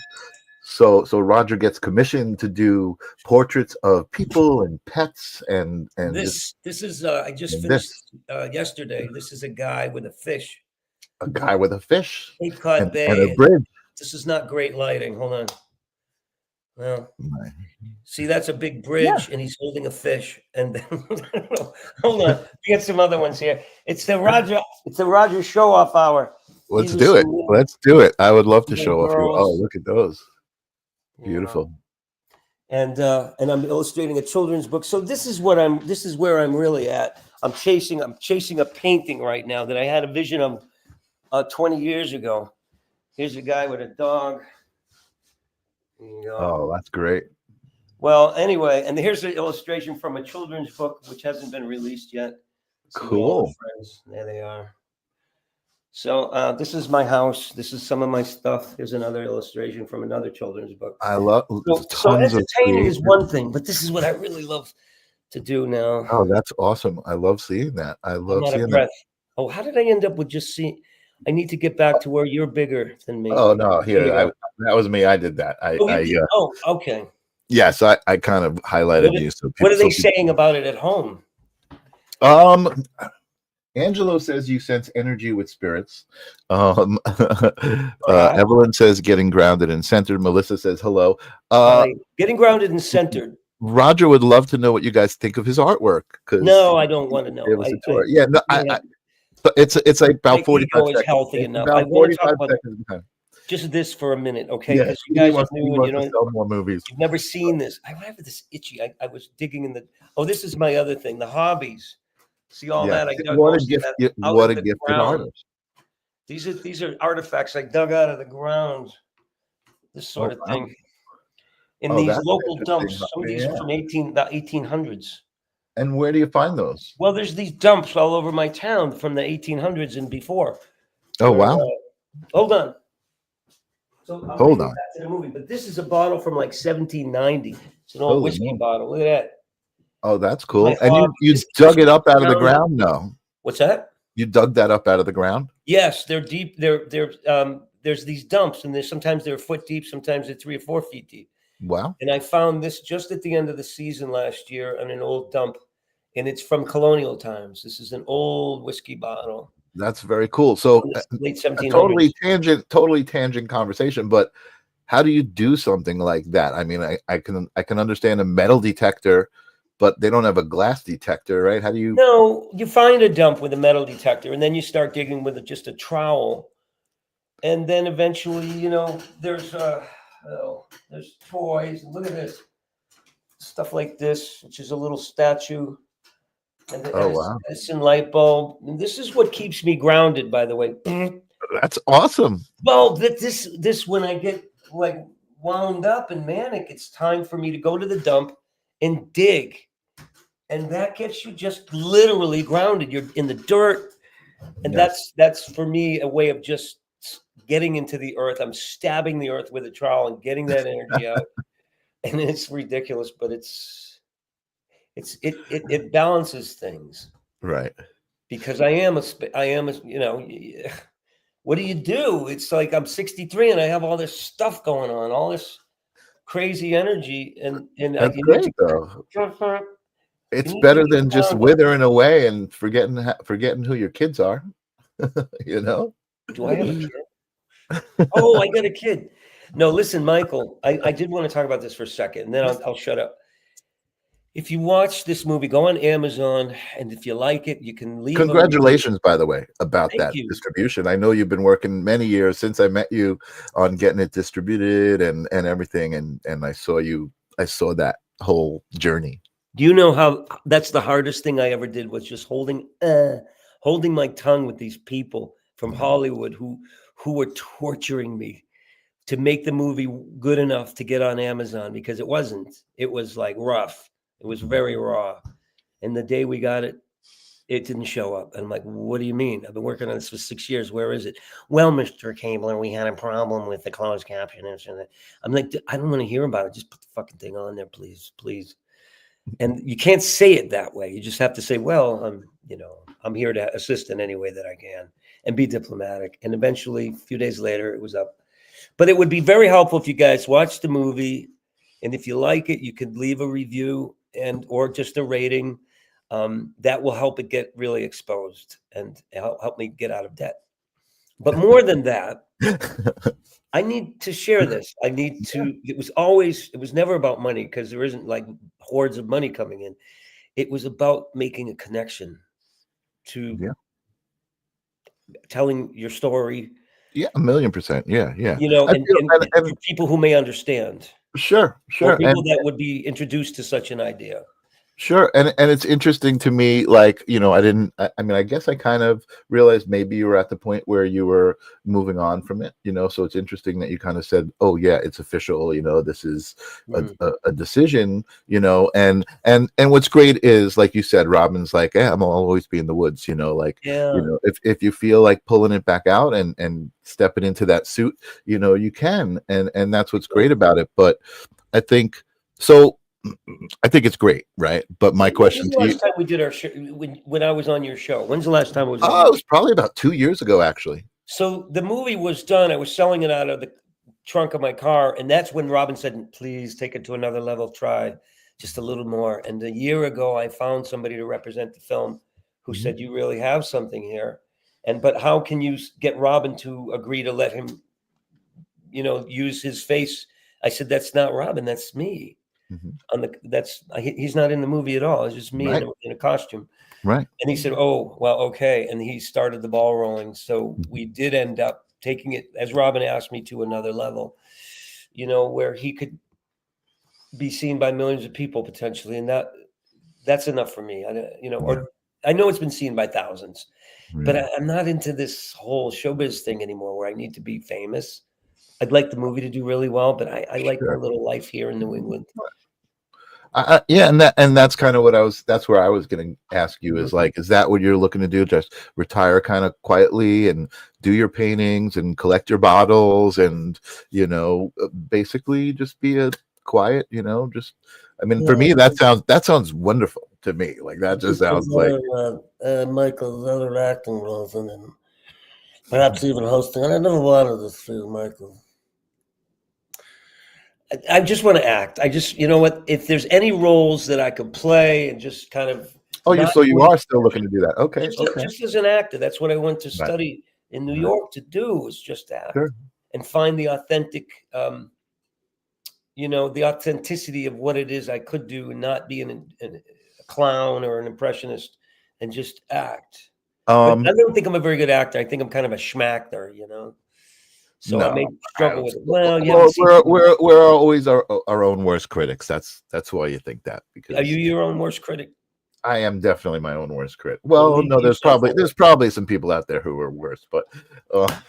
So Roger gets commissioned to do portraits of people and pets and this is I just finished yesterday. This is a guy with a fish. A guy with a fish. Cape Cod Bay. And a bridge. This is not great lighting. Hold on. Well, see, that's a big bridge, and he's holding a fish. And then, hold on, we get some other ones here. It's the Roger show off hour. Let's do it. I would love to show off you. Oh, look at those. Beautiful. And I'm illustrating a children's book. So this is where I'm really at. I'm chasing a painting right now that I had a vision of 20 years ago. Here's a guy with a dog. Oh, that's great. Well, anyway, and here's an illustration from a children's book which hasn't been released yet. Cool. There they are. So this is my house. This is some of my stuff. Here's another illustration from another children's book. I love. So entertaining is one thing, but this is what I really love to do now. Oh, that's awesome. I love seeing that. I I'm love out of seeing that. breath. Oh, how did I end up with just seeing? I need to get back to where you're bigger than me. Oh no, Here you go. that was me. I did that. Oh, you did? Oh, okay. Yes, I kind of highlighted you. So What are they saying about it at home? Angelo says you sense energy with spirits. Evelyn says getting grounded and centered. Melissa says hello. Getting grounded and centered. Roger would love to know what you guys think of his artwork. No, I don't want to know. It was a tour. It's like about 45 seconds. Healthy enough. About 45 seconds. Just this for a minute, okay? Yeah, Because you guys are new and you don't sell more movies. You've never seen this. I have this itchy. I was digging in the. Oh, this is my other thing. The hobbies. See all that? I dug what a gift! What a gifted artist. These are artifacts I dug out of the ground. This sort of thing. In these local dumps. Some of these are from the 1800s. And where do you find those? Well, there's these dumps all over my town from the 1800s and before. Oh, wow. Hold on. So hold on. Back to the movie, but this is a bottle from like 1790. It's an old whiskey bottle. Look at that. Oh, that's cool. And you dug it up out of the ground? No. What's that? You dug that up out of the ground? Yes, they're deep. There's these dumps, and sometimes they're a foot deep, sometimes they're 3 or 4 feet deep. Wow. And I found this just at the end of the season last year on an old dump, and it's from colonial times. This is an old whiskey bottle. That's very cool. So late 1700s. totally tangent conversation, but how do you do something like that? I mean, I can understand a metal detector, but they don't have a glass detector, right? How do you? No, you find a dump with a metal detector, and then you start digging with just a trowel, and then eventually, there's toys. Look at this stuff like this, which is a little statue. And wow. Edison light bulb. And this is what keeps me grounded, by the way. That's awesome. Well, this when I get like wound up and manic, it's time for me to go to the dump and dig. And that gets you just literally grounded. You're in the dirt. And that's for me a way of just getting into the earth. I'm stabbing the earth with a trowel and getting that energy out. And it's ridiculous, but it balances things, right? Because I am a what do you do? It's like I'm 63 and I have all this stuff going on, all this crazy energy, and that's great though. It's better than just withering away and forgetting who your kids are. Do I have a kid? Oh, I got a kid. No, listen, Michael, I did want to talk about this for a second, and then I'll shut up. If you watch this movie, go on Amazon, and if you like it, you can leave. Congratulations, by the way, about that distribution. I know you've been working many years since I met you on getting it distributed and everything, and I saw that whole journey. Do you know how that's the hardest thing I ever did was just holding my tongue with these people from Hollywood who were torturing me to make the movie good enough to get on Amazon, because it wasn't. It was like rough. It was very raw. And the day we got it, it didn't show up. And I'm like, what do you mean? I've been working on this for 6 years. Where is it? Well, Mr. Kabler, we had a problem with the closed caption. I'm like, I don't want to hear about it. Just put the fucking thing on there, please, please. And you can't say it that way. You just have to say, well, I'm here to assist in any way that I can and be diplomatic. And eventually, a few days later, it was up. But it would be very helpful if you guys watch the movie. And if you like it, you could leave a review or just a rating. That will help it get really exposed and help me get out of debt. But more than that, I need to share this. It was never about money, because there isn't like hordes of money coming in. It was about making a connection to telling your story. Yeah, 1,000,000%. Yeah. And for people who may understand. Sure. Or people that would be introduced to such an idea. Sure. And it's interesting to me, like, I guess I kind of realized maybe you were at the point where you were moving on from it, so it's interesting that you kind of said, oh yeah, it's official, this is a decision, and what's great is, like you said, Robin's like, yeah, I'm always be in the woods, if you feel like pulling it back out and stepping into that suit, you can, and that's what's great about it. But I think so. I think it's great, right? But my question When's the to you, last time we did our show? When I was on your show? When's the last time I was on? oh, it was probably about 2 years ago, actually. So the movie was done. I was selling it out of the trunk of my car, and that's when Robin said, "Please take it to another level. Try just a little more." And a year ago, I found somebody to represent the film who Mhm. said, "You really have something here." But how can you get Robin to agree to let him, use his face? I said, "That's not Robin. That's me." Mhm. He's not in the movie at all. It's just me Right, in a costume. right. And he said, "Oh, well, okay." And he started the ball rolling. So Mhm. we did end up taking it, as Robin asked me, to another level, where he could be seen by millions of people potentially. And that's enough for me. Yeah, Or I know it's been seen by thousands, but yeah. I'm not into this whole showbiz thing anymore where I need to be famous. I'd like the movie to do really well, but I like my Sure. little life here in New England. Yeah, and that's kind of that's where I was going to ask you is like, is that what you're looking to do? Just retire kind of quietly and do your paintings and collect your bottles and basically just be a quiet, just. I mean, for Yeah. me, that sounds wonderful to me. Like that just sounds like. Michael's other acting roles and then perhaps even hosting. And I never wanted this for you, Michael. I just want to act. I just, you know what? If there's any roles that I could play and just kind of Oh, not you are still looking to do that? Okay, okay, just as an actor, that's what I went to right, study in New right, York to do was just act sure. and find the authentic, the authenticity of what it is I could do and not be a clown or an impressionist and just act. But Um, I don't think I'm a very good actor. I think I'm kind of a schmackler. So I may no, I struggle don't. with it. Well, you haven't Well, seen. we're always our own worst critics. That's why you think that, Are you because your own worst critic? I am definitely my own worst critic. Well, Well, no, you sound like there's probably some people out there who are worse, but but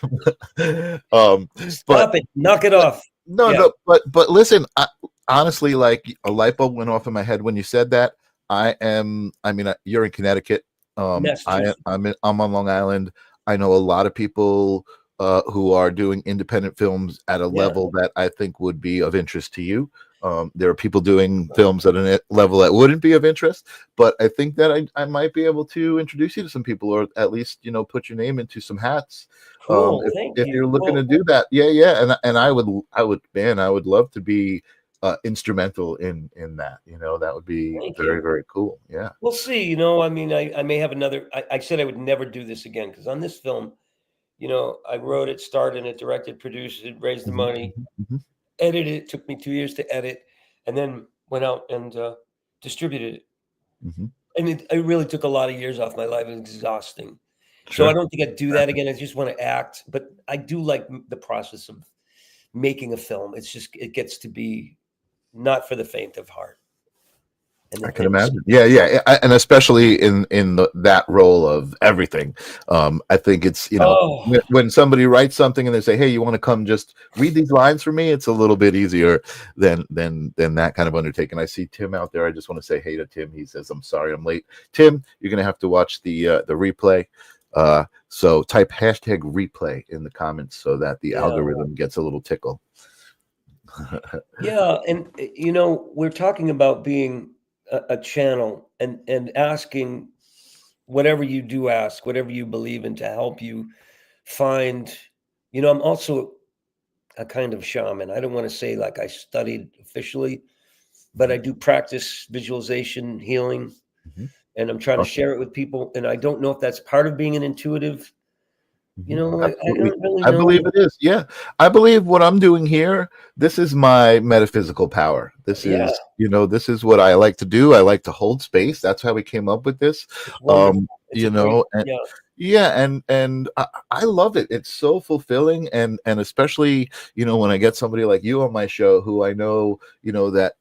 stop it. Knock it off. no, Yeah. no, but listen, honestly, like a light bulb went off in my head when you said that. I mean, you're in Connecticut. Massachusetts. I'm on Long Island. I know a lot of people who are doing independent films at a Yeah. level that I think would be of interest to you. There are people doing films at a level that wouldn't be of interest, but I think that I might be able to introduce you to some people, or at least put your name into some hats. Cool. Thank If you're you. looking to Well, do that, yeah, and I would love to be instrumental in that. That would be thank very, you. very cool. Yeah. We'll see. I mean, I may have another. I said I would never do this again because on this film, I wrote it, starred in it, directed, produced it, raised the Mhm, money, mhm, mhm, edited it. Took me 2 years to edit, and then went out and distributed it. mhm. And it really took a lot of years off my life. It was exhausting. So I Sure. don't think I'd do that again. I just want to act, but I do like the process of making a film. It gets to be not for the faint of heart. I can imagine. Yeah, yeah, and especially in that role of everything. I think it's Oh, when somebody writes something and they say, "Hey, you want to come just read these lines for me?" It's a little bit easier than that kind of undertaking. I see Tim out there. I just want to say hey to Tim. He says, "I'm sorry, I'm late." Tim, you're gonna have to watch the replay. So type hashtag replay in the comments so that the yeah. algorithm gets a little tickle. Yeah, and we're talking about being a channel and asking whatever you do ask, whatever you believe in to help you find. I'm also a kind of shaman. I don't want to say like I studied officially, but I do practice visualization, healing, Mhm. and I'm trying to Awesome. share it with people. And I don't know if that's part of being an intuitive. Mhm. I Absolutely. don't really I believe know. it is. Yeah. I believe what I'm doing here, this is my metaphysical power. Yeah, This is what I like to do. I like to hold space. That's how we came up with this. it's wonderful. It's a great. And Yeah. yeah, and I love it. It's so fulfilling, and especially when I get somebody like you on my show, who I know that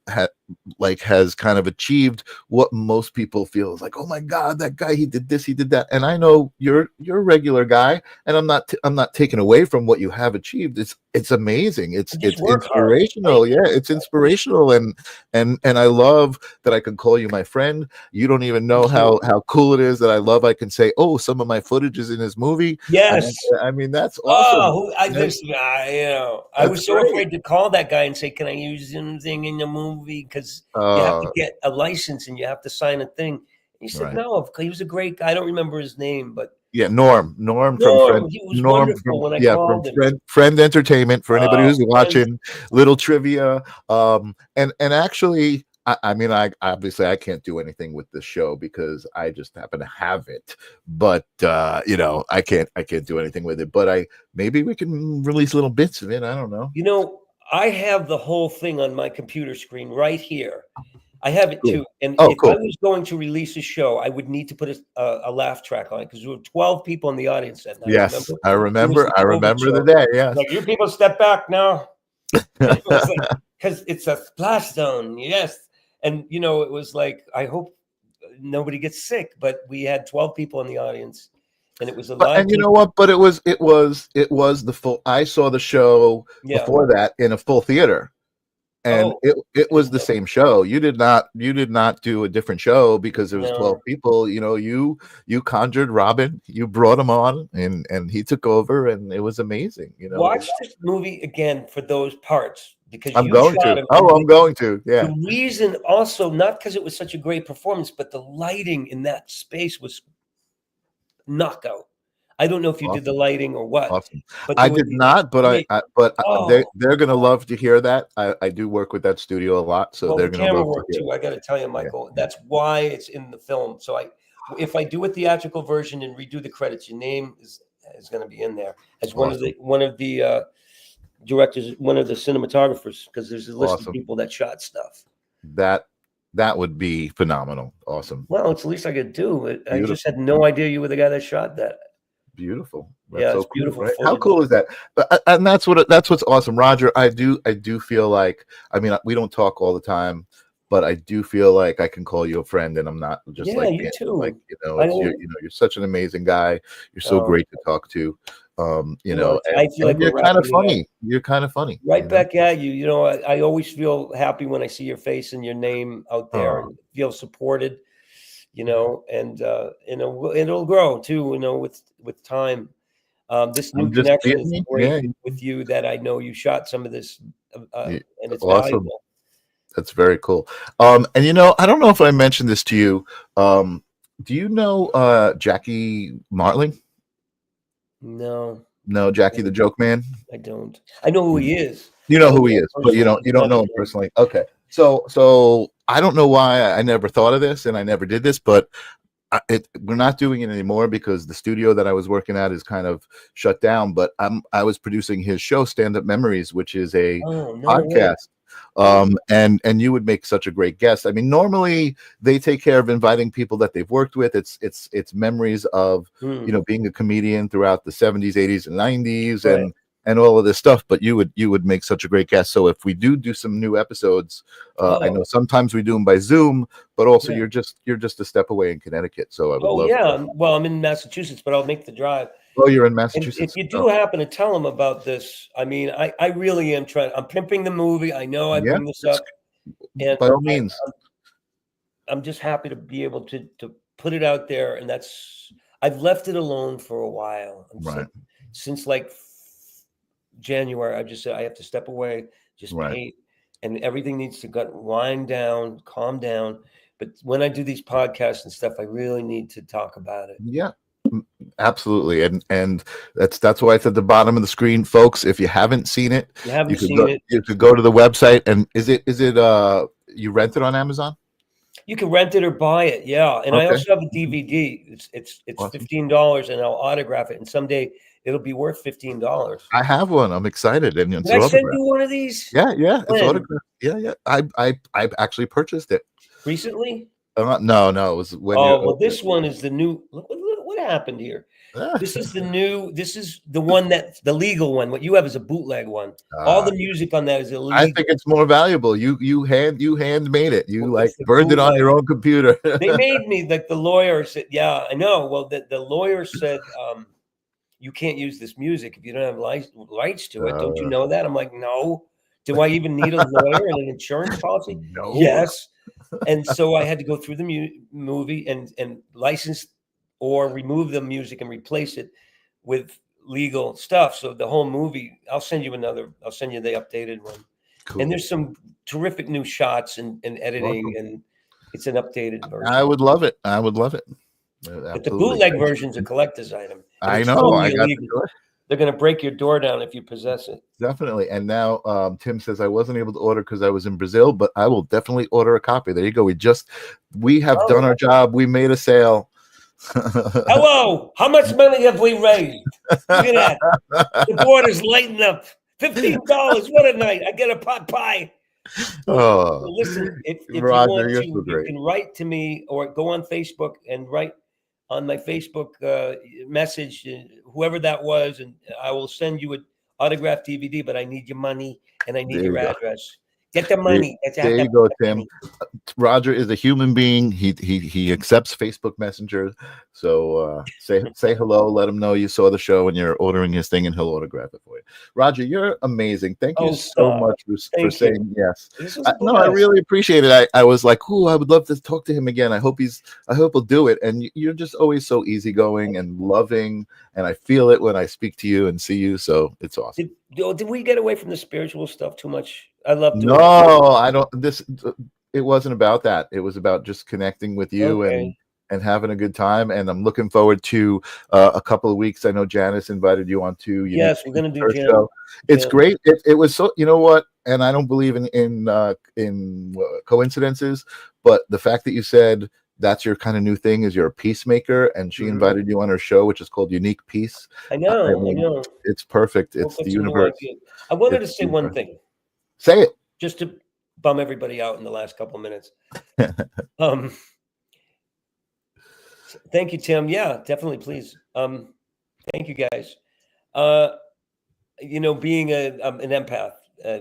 has kind of achieved what most people feel is like, oh my God, that guy, he did this, he did that, and I know you're a regular guy, and I'm not taking away from what you have achieved. it's amazing. It's Just work hard. inspirational. Yeah, it's inspirational, and I love that I can call you my friend. You don't even know how cool it is that I can say, oh, some of my footage is in this movie. Yes. I mean that's awesome. Listen, I was so afraid to call that guy and say, can I use anything in the movie? Because you have to get a license and you have to sign a thing. He said, no, he was a great guy. I don't remember his name, but yeah, Norm from Friend. He was Norm wonderful when I called him. Friend Entertainment, for anybody who's watching. Little trivia. And actually, I mean, I obviously I can't do anything with this show because I just happen to have it. But you know, I can't do anything with it. But maybe we can release little bits of it. I don't know. You know, I have the whole thing on my computer screen right here. I have it too. And if I was going to release a show, I would need to put a laugh track on it because there were 12 people in the audience that night. Yes, I remember the day. Yeah, like, you people step back now. Because it's a splash zone. Yes. And you know, it was like, I hope nobody gets sick, but we had 12 people in the audience. And it was a live. And you know what? But it was the full. I saw the show before that in a full theater. And it was the same show. You did not do a different show because there was 12 people. You know, you conjured Robin, you brought him on, and he took over, and it was amazing. You know, watch this movie again for those parts because I'm going to. I'm going to. Yeah. The reason also not because it was such a great performance, but the lighting in that space was knockout. I don't know if you did the lighting or what. Awesome. But I did not, but they're gonna love to hear that. I do work with that studio a lot, so they're gonna love work to hear too. I got to tell you, Michael, that's why it's in the film. So if I do a theatrical version and redo the credits, your name is going to be in there as one of the directors, one of the cinematographers, because there's a list of people that shot stuff. That would be phenomenal. Awesome. Well, it's the least I could do. I just had no idea you were the guy that shot that. Beautiful. That's so beautiful. Cool, right? How cool is that? But and that's what's awesome, Roger. I do feel like, I mean, we don't talk all the time, but I do feel like I can call you a friend, and I'm not just you too. Like, you know, you're such an amazing guy. You're so great to talk to. You know, I feel like you're kind of funny. You're kind of funny. Right back at you. You know, I always feel happy when I see your face and your name out there and feel supported. You know, and you know, it'll grow too. You know, with time. This new connection is great with you. That I know you shot some of this, and it's valuable. That's very cool. And you know, I don't know if I mentioned this to you. Do you know Jackie Martling? No, Jackie the Joke Man. I don't. I know who he is. You know who he is, but you don't know him personally. Okay, so I don't know why I never thought of this and I never did this, but we're not doing it anymore because the studio that I was working at is kind of shut down. But I was producing his show, Stand Up Memories, which is a podcast. And you would make such a great guest. I mean, normally they take care of inviting people that they've worked with. It's memories of you know, being a comedian throughout the 70s, 80s, and 90s, and all of this stuff. But you would make such a great guest. So if we do some new episodes, I know sometimes we do them by Zoom, but also you're just a step away in Connecticut. So I would love. To. Well, I'm in Massachusetts, but I'll make the drive. Oh, you're in Massachusetts. And if you do happen to tell them about this, I mean, I really am trying. I'm pimping the movie. I know I bring this up, and by all means, I'm just happy to be able to put it out there. And I've left it alone for a while. Since like January, I just said I have to step away, just paint, and everything needs to wind down, calm down. But when I do these podcasts and stuff, I really need to talk about it. Yeah. Absolutely, and that's why it's at the bottom of the screen, folks. If you haven't seen it, you could go to the website. And is it you rent it on Amazon? You can rent it or buy it, and I also have a DVD. It's awesome. $15, and I'll autograph it. And someday it'll be worth $15. I have one. I'm excited. And did I send you one of these? Yeah, it's autographed. Yeah. I actually purchased it recently. No, it was when. This one is the new. What happened here? This is the new. This is the one the legal one. What you have is a bootleg one. All the music on that is illegal. I think it's more valuable. You handmade it. You burned it on your own computer. They made me, like the lawyer said. Yeah, I know. Well, the lawyer said you can't use this music if you don't have rights to it. Don't you know that? I'm like, no. Do I even need a lawyer and an insurance policy? No. Yes. And so I had to go through the movie and license or remove the music and replace it with legal stuff. So the whole movie, I'll send you the updated one. Cool. And there's some terrific new shots and editing, and it's an updated version. I would love it. But the bootleg version's a collector's item. I know. I got They're going to break your door down if you possess it. Definitely. And now Tim says I wasn't able to order because I was in Brazil, but I will definitely order a copy. There you go. We have done our job. We made a sale. Hello. How much money have we raised? Look at that. The board is lighting up. $15. What a night. I get a pot pie. Oh, listen, if Roger, you want to, you can write to me or go on Facebook and write on my Facebook message, whoever that was, and I will send you an autographed DVD, but I need your money and I need your address. Get the money. There you go, Tim. Roger is a human being. He accepts Facebook Messenger. So say hello. Let him know you saw the show and you're ordering his thing, and he'll autograph it for you. Roger, you're amazing. Thank you so much for saying yes. No, I really appreciate it. I was like, "Ooh, I would love to talk to him again. I hope he'll do it." And you're just always so easygoing and loving, and I feel it when I speak to you and see you. So it's awesome. Did we get away from the spiritual stuff too much? I love doing No, I don't. It wasn't about that. It was about just connecting with you and having a good time. And I'm looking forward to a couple of weeks. I know Janice invited you on to. Yes, we're going to do show. It's great. It was so. You know what? And I don't believe in coincidences, but the fact that you said that's your kind of new thing is you're a peacemaker, and she invited you on her show, which is called Unique Peace. I know. It's perfect. It's the universe. I wanted to say one thing. Say it. Just to bum everybody out in the last couple of minutes. Thank you, Tim. Yeah, definitely. Please. Thank you, guys. Being an empath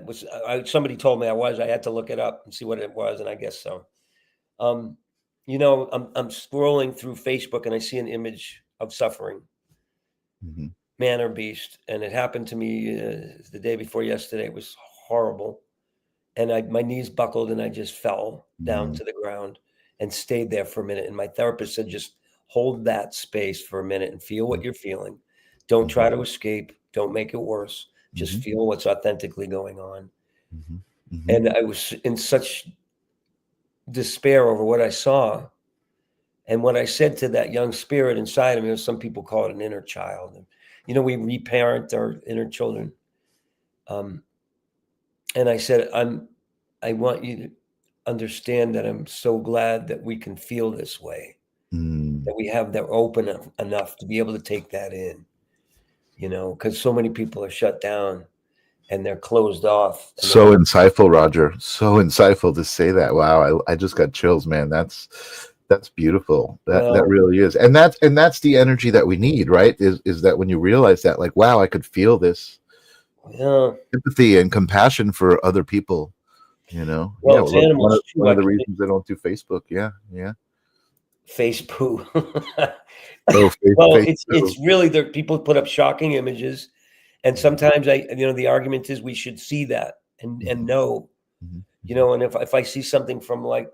was somebody told me I had to look it up and see what it was, and I guess so. I'm scrolling through Facebook and I see an image of suffering, man or beast, and it happened to me the day before yesterday. It was horrible, and my knees buckled and I just fell down to the ground and stayed there for a minute. And my therapist said, just hold that space for a minute and feel what you're feeling. Don't try to escape. Don't make it worse. Just feel what's authentically going on. And I was in such despair over what I saw. And what I said to that young spirit inside of me, some people call it an inner child. And, we reparent our inner children. And I said, I want you to understand that I'm so glad that we can feel this way, that we're open enough to be able to take that in, because so many people are shut down and they're closed off. So insightful, Roger. So insightful to say that. Wow. I just got chills, man. That's beautiful. That really is. And that's the energy that we need, right? Is that when you realize that, like, wow, I could feel this. Yeah. Empathy and compassion for other people, Well, it's animals one of the reasons I don't do Facebook. Yeah. Facebook. Well, it's really there. People put up shocking images, and sometimes the argument is we should see that and know, and if I see something from like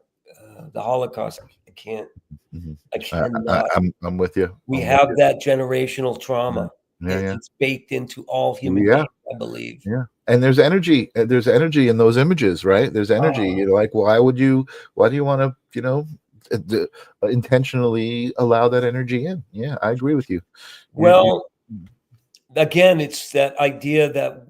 the Holocaust, I can't. I cannot. I'm with you. We have that generational trauma. Yeah. It's baked into all human beings, I believe. Yeah. And there's energy in those images, right? There's energy. Like, why do you want to, intentionally allow that energy in? Yeah, I agree with you. Well, again, it's that idea that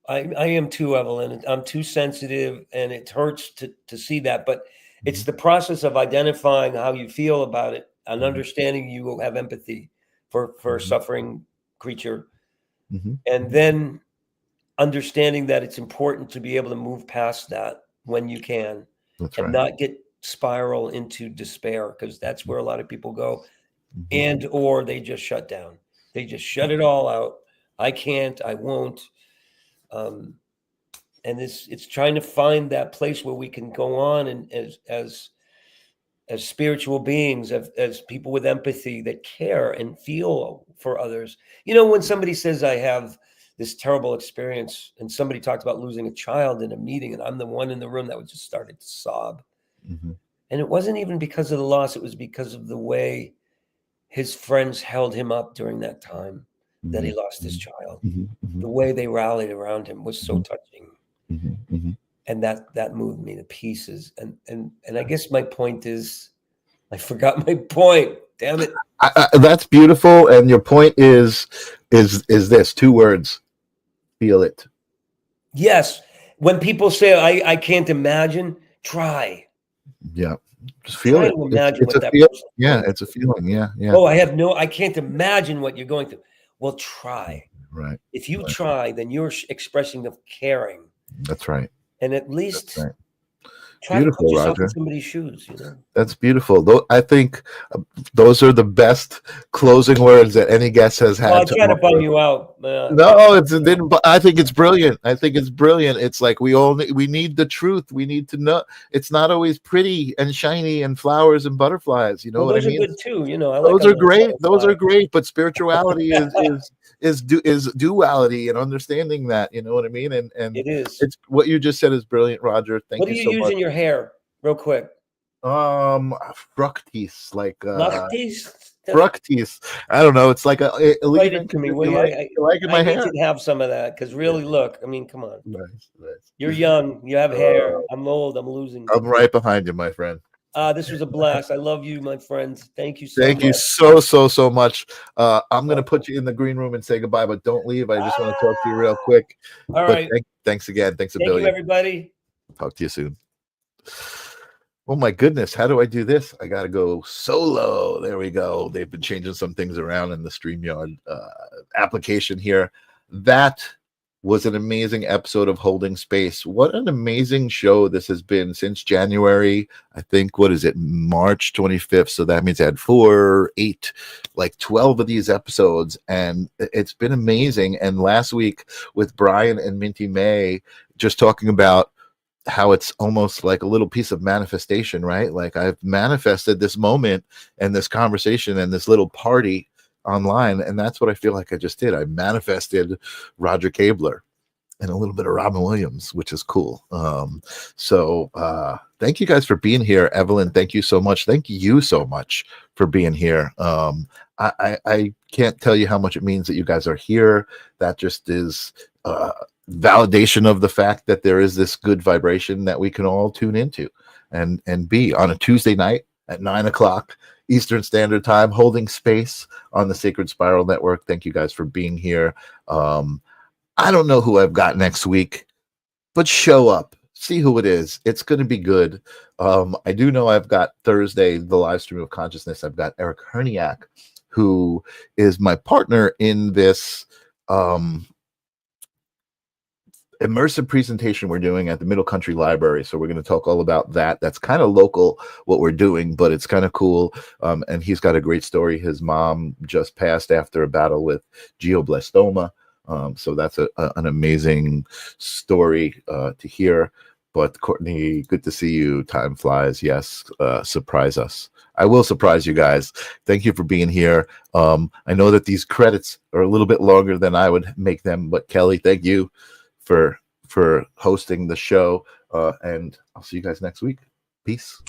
I am too, Evelyn. I'm too sensitive, and it hurts to see that. But it's the process of identifying how you feel about it and understanding you will have empathy for a suffering creature, and then understanding that it's important to be able to move past that when you can. That's and not get spiral into despair, because that's where a lot of people go, or they just shut down. They just shut it all out. I can't, I won't. And it's trying to find that place where we can go on and as as spiritual beings, as people with empathy that care and feel for others. You know, when somebody says, I have this terrible experience, and somebody talked about losing a child in a meeting, and I'm the one in the room that would just started to sob. Mm-hmm. And it wasn't even because of the loss. It was because of the way his friends held him up during that time that he lost his child. Mm-hmm. The way they rallied around him was so touching. Mm-hmm. And that moved me to pieces. And I guess my point is, I forgot my point. Damn it. That's beautiful. And your point is this 2 words: feel it. Yes. When people say, I can't imagine, try. Yeah. Just feel Try it. to imagine It's what a that feel. person Yeah. feels. It's a feeling. Yeah. Yeah. Oh, I can't imagine what you're going through. Well, try. Right. If you Right. try, then you're expressing of caring. That's right. And at least That's right. try to put Beautiful, yourself in Roger. somebody's shoes, you know? That's beautiful. Though I think those are the best closing words that any guest has had. Well, I try to bum you out. No, it didn't. But I think it's brilliant. I think it's brilliant. It's like we need the truth. We need to know. It's not always pretty and shiny and flowers and butterflies. You know Well, what I those are mean? good too. You know, I Those like a are little great. Those butterfly. are great. But spirituality is duality and understanding that. You know what I mean? And It is. it's what you just said is brilliant, Roger. Thank What do you you so use much. in your hair, real quick? Fructis, like Lacties? fructis. I don't know. It's like a Write leave-in. it to me. You Will you? like in my I need hair? to have some of that because really, look. I mean, come on. Nice. You're young. You have hair. I'm old. I'm losing. I'm right behind you, my friend. This was a blast. I love you, my friends. Thank you so Thank much. you so much. I'm gonna put you in the green room and say goodbye, but don't leave. I just want to talk to you real quick. All But right. thanks again. Thanks a Thank you, billion. everybody. Talk to you soon. Oh my goodness, how do I do this? I gotta go solo. There we go. They've been changing some things around in the StreamYard application here. That was an amazing episode of Holding Space. What an amazing show this has been since January. I think, what is it, March 25th? So that means I had 4, 8, like 12 of these episodes, and it's been amazing. And last week with Brian and Minty May, just talking about how it's almost like a little piece of manifestation, right? Like I've manifested this moment and this conversation and this little party online, and that's what I feel like I just did. I manifested Roger Kabler and a little bit of Robin Williams, which is cool. So thank you guys for being here. Evelyn, thank you so much. Thank you so much for being here. I can't tell you how much it means that you guys are here. That just is validation of the fact that there is this good vibration that we can all tune into and be on a Tuesday night at 9:00 Eastern Standard Time, holding space on the Sacred Spiral Network. Thank you guys for being here. I don't know who I've got next week, but show up, see who it is. It's going to be good. I do know I've got Thursday, the live stream of consciousness. I've got Eric Herniak, who is my partner in this immersive presentation we're doing at the Middle Country Library. So we're going to talk all about that. That's kind of local what we're doing, but it's kind of cool. And he's got a great story. His mom just passed after a battle with glioblastoma. So that's an amazing story to hear. But Courtney, good to see you. Time flies. Yes, surprise us. I will surprise you guys. Thank you for being here. I know that these credits are a little bit longer than I would make them, but Kelly, thank you for hosting the show. And I'll see you guys next week. Peace.